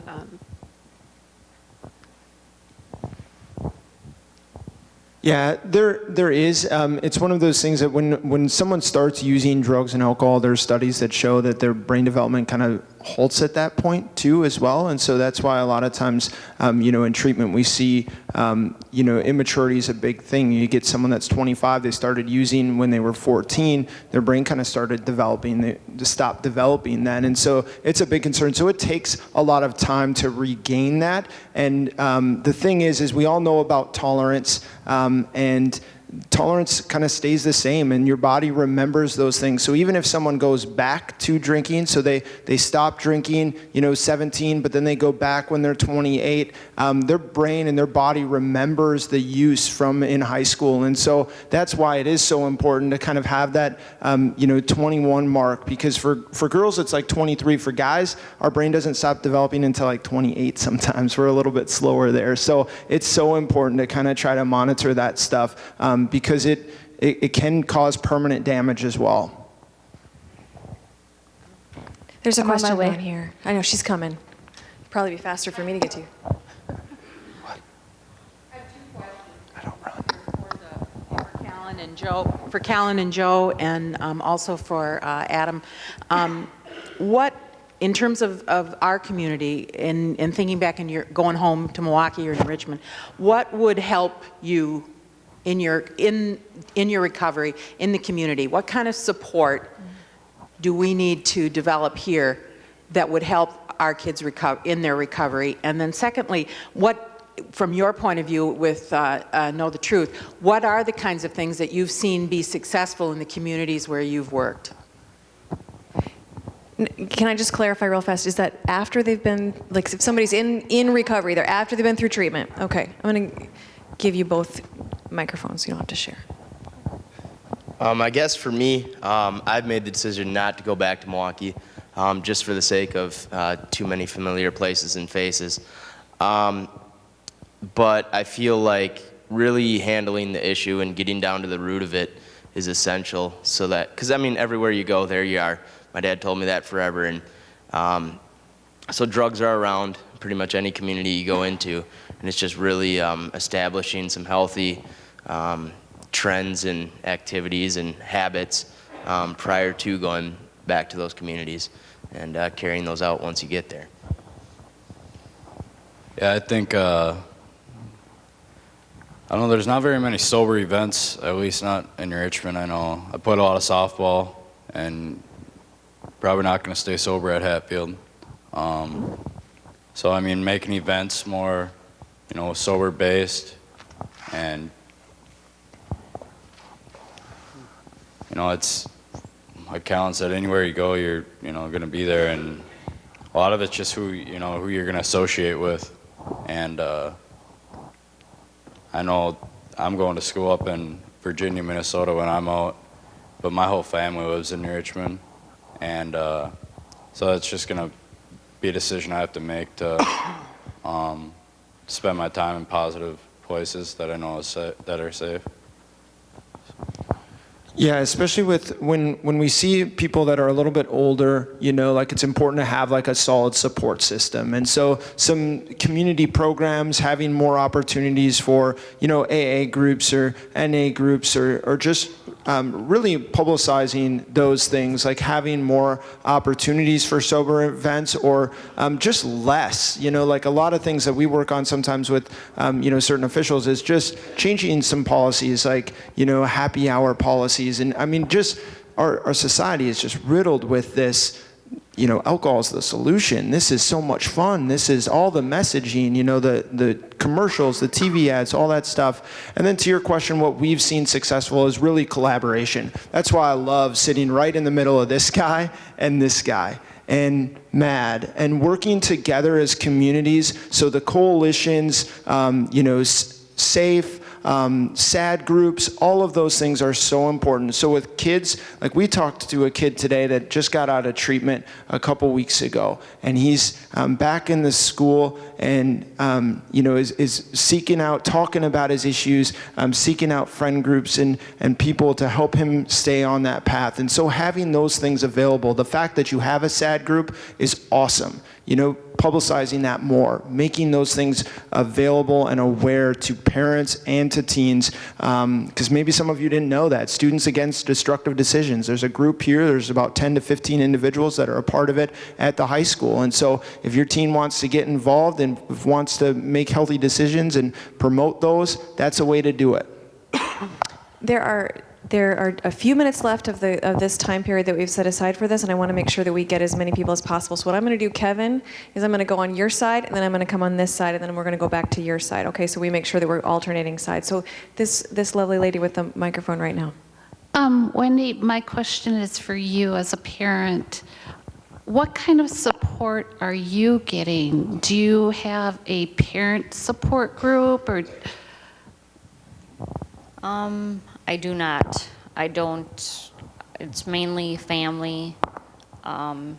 Speaker 5: Yeah, there is. It's one of those things that when someone starts using drugs and alcohol, there are studies that show that their brain development kind of halts at that point too as well. And so that's why a lot of times, in treatment we see, immaturity is a big thing. You get someone that's 25, they started using when they were 14, their brain kind of started developing, they stopped developing then. And so it's a big concern. So it takes a lot of time to regain that. And the thing is we all know about tolerance, and tolerance kind of stays the same, and your body remembers those things. So even if someone goes back to drinking, so they stop drinking, 17, but then they go back when they're 28, their brain and their body remembers the use from in high school. And so that's why it is so important to kind of have that, 21 mark, because for girls it's like 23. For guys, our brain doesn't stop developing until like 28 sometimes. We're a little bit slower there. So it's so important to kind of try to monitor that stuff, because it can cause permanent damage as well.
Speaker 1: There's a
Speaker 14: I'm on my
Speaker 1: question
Speaker 14: way.
Speaker 1: down here. I know, she's coming. Probably be faster for me to get to.
Speaker 15: For Callan and Joe, and also for Adam. What, in terms of our community, in thinking back in your going home to Milwaukee or in Richmond, what would help you in your recovery in the community? What kind of support do we need to develop here that would help our kids in their recovery? And then secondly, what, from your point of view with Know the Truth, what are the kinds of things that you've seen be successful in the communities where you've worked?
Speaker 1: Can I just clarify real fast? Is that after they've been, like if somebody's in recovery, they're after they've been through treatment? Okay, I'm going to give you both microphones, you don't have to share.
Speaker 4: I guess for me, I've made the decision not to go back to Milwaukee, just for the sake of too many familiar places and faces. But I feel like really handling the issue and getting down to the root of it is essential, so that, because I mean, everywhere you go, there you are. My dad told me that forever. And so drugs are around pretty much any community you go into, and it's just really establishing some healthy trends and activities and habits prior to going back to those communities, and carrying those out once you get there.
Speaker 6: Yeah, I think, I don't know, there's not very many sober events, at least not in Richmond. I know I played a lot of softball, and probably not going to stay sober at Hatfield. So I mean, making events more, sober based, and it's like Callan said, anywhere you go, you're going to be there, and a lot of it's just who you're going to associate with. And I know I'm going to school up in Virginia, Minnesota when I'm out, but my whole family lives in Richmond, and so it's just going to be a decision I have to make to spend my time in positive places that I know that are safe.
Speaker 5: Yeah, especially with when we see people that are a little bit older, like it's important to have like a solid support system. And so some community programs, having more opportunities for, AA groups or NA groups, or just really publicizing those things, like having more opportunities for sober events, or just less, like a lot of things that we work on sometimes with, certain officials is just changing some policies, like, happy hour policies. And I mean, just our society is just riddled with this, alcohol is the solution. This is so much fun. This is all the messaging, the commercials, the TV ads, all that stuff. And then to your question, what we've seen successful is really collaboration. That's why I love sitting right in the middle of this guy and MAD, and working together as communities. So the coalitions, SAFE, SAD groups, all of those things are so important. So with kids, like we talked to a kid today that just got out of treatment a couple weeks ago, and he's back in the school, and is seeking out, talking about his issues, seeking out friend groups and people to help him stay on that path. And so having those things available, the fact that you have a SAD group is awesome. publicizing that more, making those things available and aware to parents and to teens, because maybe some of you didn't know that. Students Against Destructive Decisions. There's a group here, there's about 10 to 15 individuals that are a part of it at the high school. And so if your teen wants to get involved and wants to make healthy decisions and promote those, that's a way to do it.
Speaker 1: There are a few minutes left of this time period that we've set aside for this, and I want to make sure that we get as many people as possible. So what I'm going to do, Kevin, is I'm going to go on your side, and then I'm going to come on this side, and then we're going to go back to your side. Okay, so we make sure that we're alternating sides. So this lovely lady with the microphone right now.
Speaker 14: Wendy, my question is for you as a parent. What kind of support are you getting? Do you have a parent support group, or?
Speaker 7: I do not. I don't. It's mainly family. I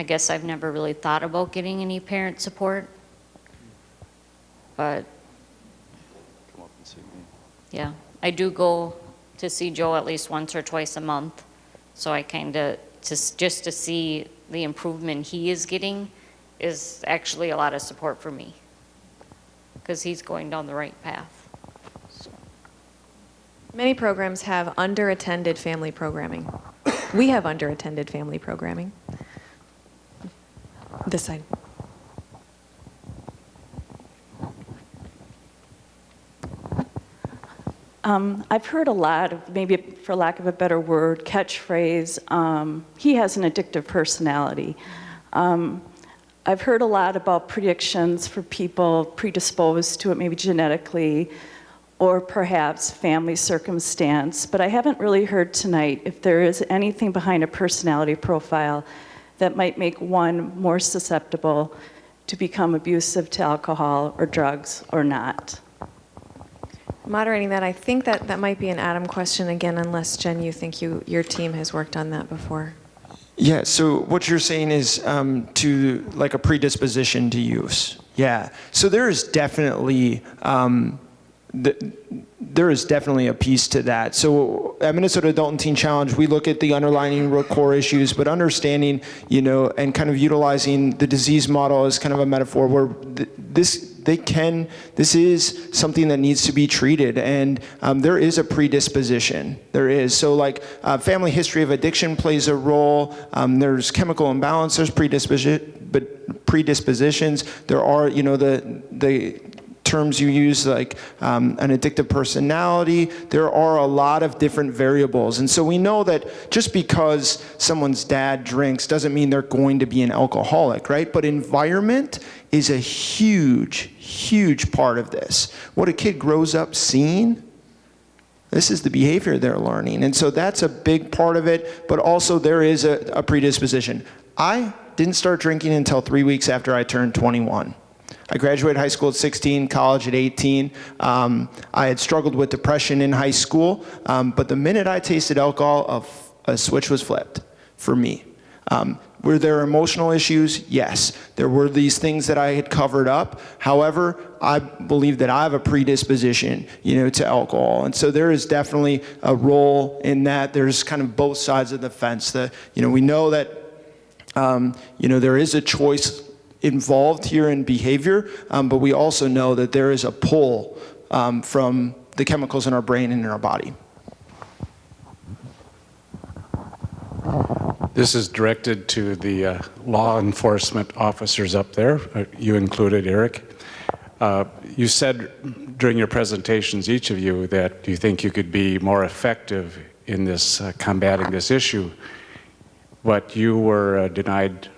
Speaker 7: guess I've never really thought about getting any parent support. But yeah, I do go to see Joe at least once or twice a month. So I kind of, just to see the improvement he is getting is actually a lot of support for me, because he's going down the right path.
Speaker 1: Many programs have underattended family programming. We have underattended family programming. This side.
Speaker 16: I've heard a lot of, maybe for lack of a better word, catchphrase, he has an addictive personality. I've heard a lot about predictions for people predisposed to it, maybe genetically, or perhaps family circumstance, but I haven't really heard tonight if there is anything behind a personality profile that might make one more susceptible to become abusive to alcohol or drugs or not.
Speaker 1: Moderating that, I think that might be an Adam question again, unless Jen, you think your team has worked on that before.
Speaker 5: Yeah, so what you're saying is to like a predisposition to use. Yeah, so there is definitely there is definitely a piece to that. So at Minnesota Adult and Teen Challenge, we look at the underlying core issues, but understanding, and kind of utilizing the disease model as kind of a metaphor where this is something that needs to be treated, and there is a predisposition. There is. So like family history of addiction plays a role. There's chemical imbalance, there's predispositions. There are, the terms you use like an addictive personality. There are a lot of different variables. And so we know that just because someone's dad drinks doesn't mean they're going to be an alcoholic, right? But environment is a huge, huge part of this. What a kid grows up seeing, this is the behavior they're learning. And so that's a big part of it, but also there is a predisposition. I didn't start drinking until 3 weeks after I turned 21. I graduated high school at 16, college at 18. I had struggled with depression in high school, but the minute I tasted alcohol, a switch was flipped for me. Were there emotional issues? Yes. There were these things that I had covered up. However, I believe that I have a predisposition, to alcohol. And so there is definitely a role in that. There's kind of both sides of the fence. We know that, there is a choice involved here in behavior, but we also know that there is a pull from the chemicals in our brain and in our body.
Speaker 17: This is directed to the law enforcement officers up there, you included, Eric. You said during your presentations, each of you, that you think you could be more effective in this combating this issue, but you were denied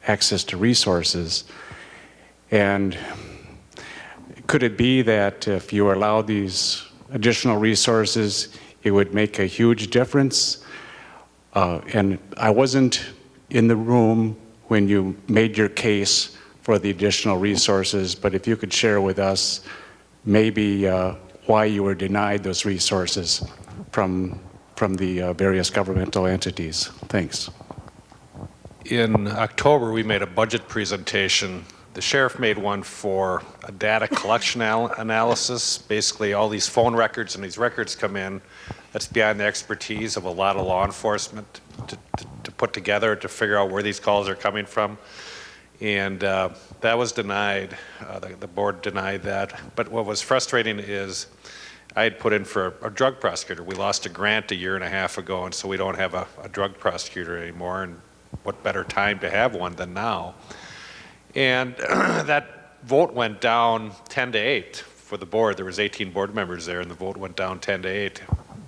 Speaker 17: access to resources. And could it be that if you allowed these additional resources, it would make a huge difference? And I wasn't in the room when you made your case for the additional resources, but if you could share with us maybe why you were denied those resources from the various governmental entities. Thanks.
Speaker 2: In October, we made a budget presentation. The sheriff made one for a data collection analysis. Basically, all these phone records and these records come in. That's beyond the expertise of a lot of law enforcement to put together, to figure out where these calls are coming from. And that was denied. The board denied that. But what was frustrating is I had put in for a drug prosecutor. We lost a grant a year and a half ago, and so we don't have a drug prosecutor anymore. And what better time to have one than now? And that vote went down 10-8 for the board. There was 18 board members there, and the vote went down 10-8,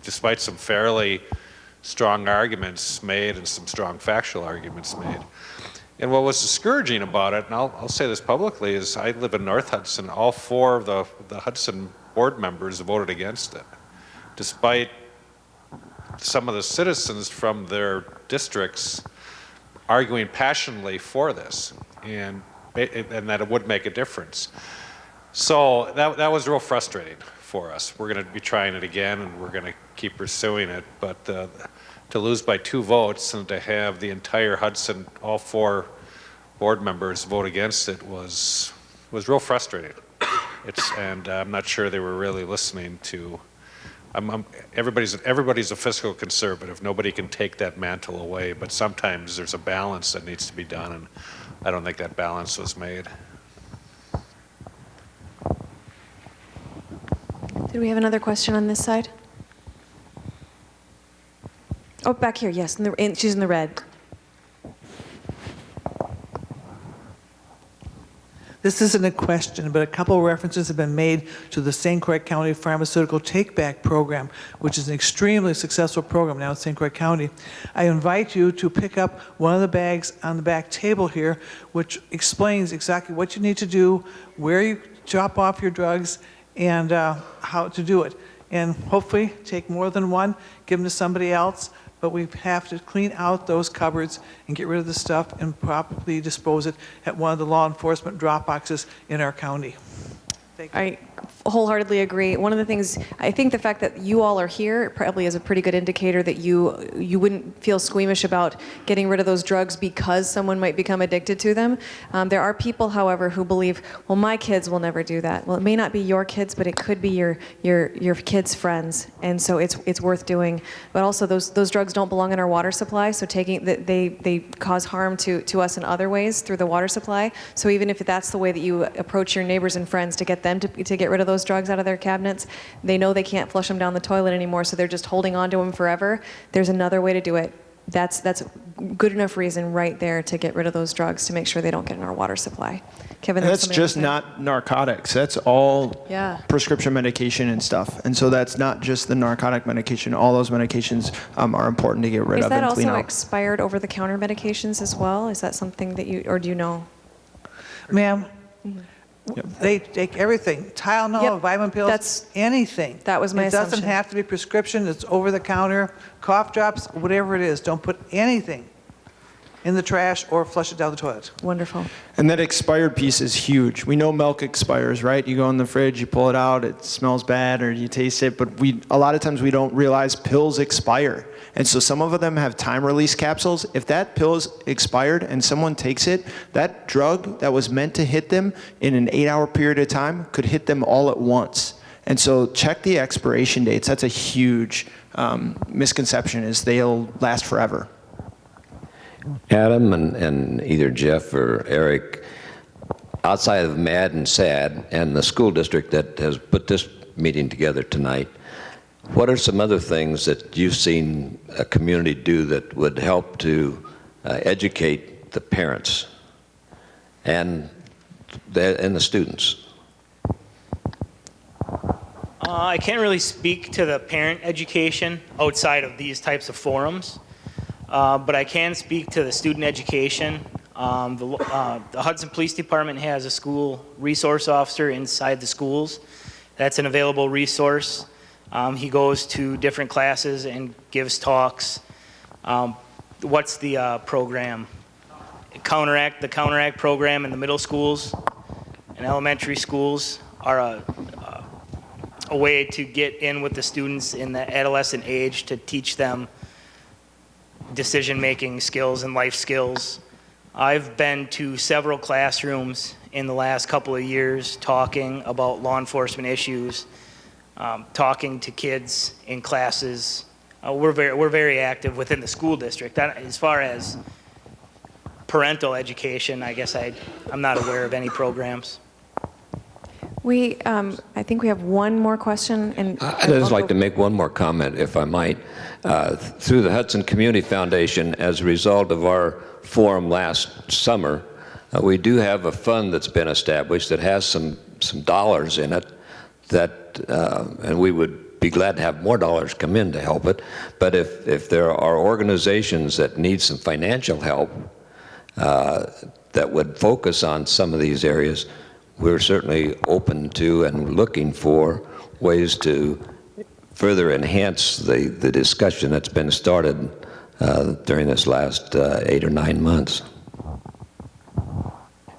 Speaker 2: despite some fairly strong arguments made and some strong factual arguments made. And what was discouraging about it, and I'll say this publicly, is I live in North Hudson. All 4 of the Hudson board members voted against it, despite some of the citizens from their districts arguing passionately for this, and that it would make a difference. So that was real frustrating for us. We're going to be trying it again, and we're going to keep pursuing it. But to lose by 2 votes and to have the entire Hudson, all 4 board members vote against it was real frustrating. And I'm not sure they were really listening to. Everybody's a fiscal conservative. Nobody can take that mantle away, but sometimes there's a balance that needs to be done, and I don't think that balance was made.
Speaker 1: Did we have another question on this side? Oh, back here, yes. She's in the red.
Speaker 18: This isn't a question, but a couple of references have been made to the St. Croix County Pharmaceutical Take-Back Program, which is an extremely successful program now in St. Croix County. I invite you to pick up one of the bags on the back table here, which explains exactly what you need to do, where you drop off your drugs, and how to do it. And hopefully take more than one, give them to somebody else, but we have to clean out those cupboards and get rid of the stuff and properly dispose it at one of the law enforcement drop boxes in our county. Thank you.
Speaker 1: I wholeheartedly agree. One of the things, I think the fact that you all are here probably is a pretty good indicator that you wouldn't feel squeamish about getting rid of those drugs because someone might become addicted to them. There are people, however, who believe, well, my kids will never do that. Well, it may not be your kids, but it could be your kids' friends, and so it's worth doing. But also, those drugs don't belong in our water supply, so they cause harm to us in other ways through the water supply. So even if that's the way that you approach your neighbors and friends to get them to get rid of those drugs out of their cabinets, they know they can't flush them down the toilet anymore, so they're just holding on to them forever. There's another way to do it. That's good enough reason right there to get rid of those drugs, to make sure they don't get in our water supply. Kevin,
Speaker 5: that's just not narcotics. That's all prescription medication and stuff. And so that's not just the narcotic medication. All those medications are important to get rid of and clean
Speaker 1: Is that also
Speaker 5: out.
Speaker 1: expired over-the-counter medications as well? Is that something that you, or do you know?
Speaker 18: Ma'am, they take everything, Tylenol, vitamin pills, anything.
Speaker 1: That was my
Speaker 18: assumption. It
Speaker 1: assumption.
Speaker 18: doesn't have to be prescription, it's over the counter, cough drops, whatever it is. Don't put anything in the trash or flush it down the toilet.
Speaker 1: Wonderful.
Speaker 5: And that expired piece is huge. We know milk expires, right? You go in the fridge, you pull it out, it smells bad, or you taste it, but a lot of times we don't realize pills expire. And so some of them have time release capsules. If that pill is expired and someone takes it, that drug that was meant to hit them in an 8-hour period of time could hit them all at once. And so check the expiration dates. That's a huge misconception, is they'll last forever.
Speaker 19: Adam and either Jeff or Eric, outside of MAD and SAD and the school district that has put this meeting together tonight, what are some other things that you've seen a community do that would help to educate the parents and the students?
Speaker 3: I can't really speak to the parent education outside of these types of forums, but I can speak to the student education. The Hudson Police Department has a school resource officer inside the schools. That's an available resource. He goes to different classes and gives talks. What's the program? The Counteract program in the middle schools and elementary schools are a way to get in with the students in the adolescent age to teach them decision-making skills and life skills. I've been to several classrooms in the last couple of years talking about law enforcement issues, talking to kids in classes. We're very active within the school district. As far as parental education, I guess I'm not aware of any programs.
Speaker 1: I think we have one more question. And
Speaker 19: I'd just like to make one more comment, if I might. Through the Hudson Community Foundation, as a result of our forum last summer, we do have a fund that's been established that has some dollars in it that, and we would be glad to have more dollars come in to help it. But if there are organizations that need some financial help that would focus on some of these areas, we're certainly open to and looking for ways to further enhance the discussion that's been started during this last 8 or 9 months.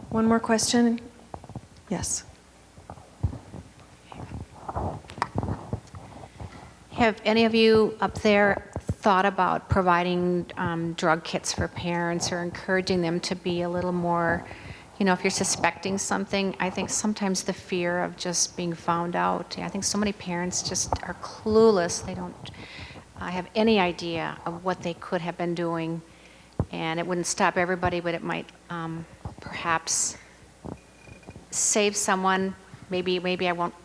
Speaker 1: One more question? Yes.
Speaker 20: Have any of you up there thought about providing drug kits for parents or encouraging them to be a little more, if you're suspecting something? I think sometimes the fear of just being found out, I think so many parents just are clueless. They don't have any idea of what they could have been doing. And it wouldn't stop everybody, but it might perhaps save someone. Maybe I won't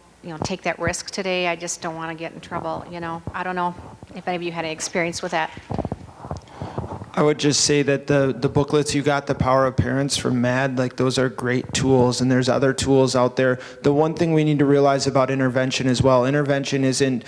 Speaker 20: take that risk today. I just don't want to get in trouble. I don't know if any of you had any experience with that.
Speaker 5: I would just say that the booklets you got, The Power of Parents from MAD, like those are great tools, and there's other tools out there. The one thing we need to realize about intervention as well, intervention isn't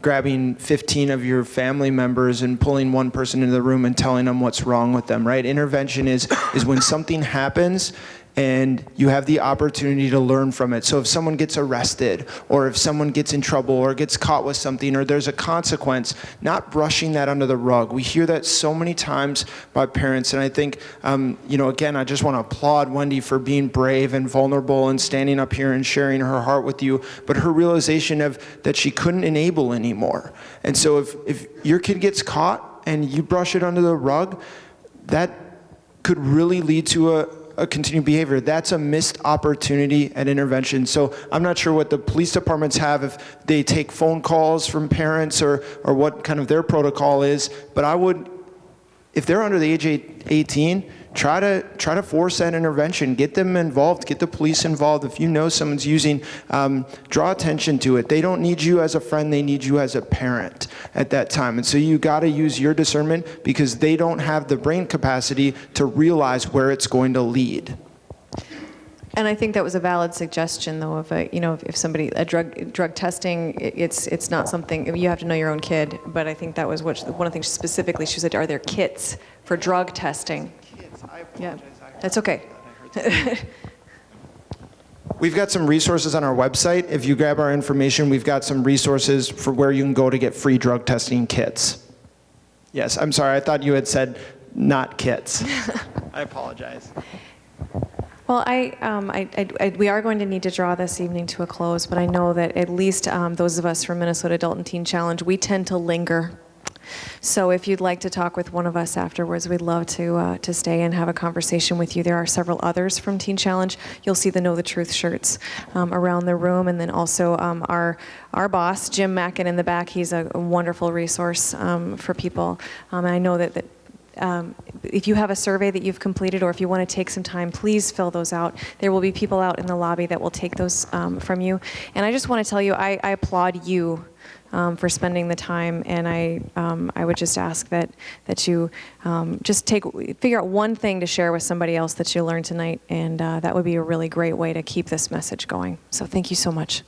Speaker 5: grabbing 15 of your family members and pulling one person into the room and telling them what's wrong with them, right? Intervention is when something happens and you have the opportunity to learn from it. So if someone gets arrested, or if someone gets in trouble, or gets caught with something, or there's a consequence, not brushing that under the rug. We hear that so many times by parents, and I think, again, I just want to applaud Wendy for being brave and vulnerable and standing up here and sharing her heart with you, but her realization of that she couldn't enable anymore. And so if your kid gets caught and you brush it under the rug, that could really lead to a continued behavior. That's a missed opportunity at intervention. So I'm not sure what the police departments have, if they take phone calls from parents or what kind of their protocol is, but I would, if they're under the age of 18, try to force that intervention. Get them involved. Get the police involved. If you know someone's using, draw attention to it. They don't need you as a friend. They need you as a parent at that time. And so you got to use your discernment, because they don't have the brain capacity to realize where it's going to lead.
Speaker 1: And I think that was a valid suggestion, though, of if somebody drug testing, it's not something you have to know your own kid. But I think that was one of the things specifically she said. Are there kits for drug testing? Yeah, that's okay.
Speaker 5: We've got some resources on our website. If you grab our information, we've got some resources for where you can go to get free drug testing kits. Yes, I'm sorry. I thought you had said not kits. I apologize.
Speaker 1: Well, we are going to need to draw this evening to a close, but I know that at least those of us from Minnesota Adult and Teen Challenge, we tend to linger. So if you'd like to talk with one of us afterwards, we'd love to stay and have a conversation with you. There are several others from Teen Challenge. You'll see the Know the Truth shirts around the room, and then also our boss, Jim Mackin, in the back. He's a wonderful resource for people. And I know that if you have a survey that you've completed, or if you want to take some time, please fill those out. There will be people out in the lobby that will take those from you. And I just want to tell you, I applaud you for spending the time, and I would just ask that you just figure out one thing to share with somebody else that you learned tonight, and that would be a really great way to keep this message going. So thank you so much.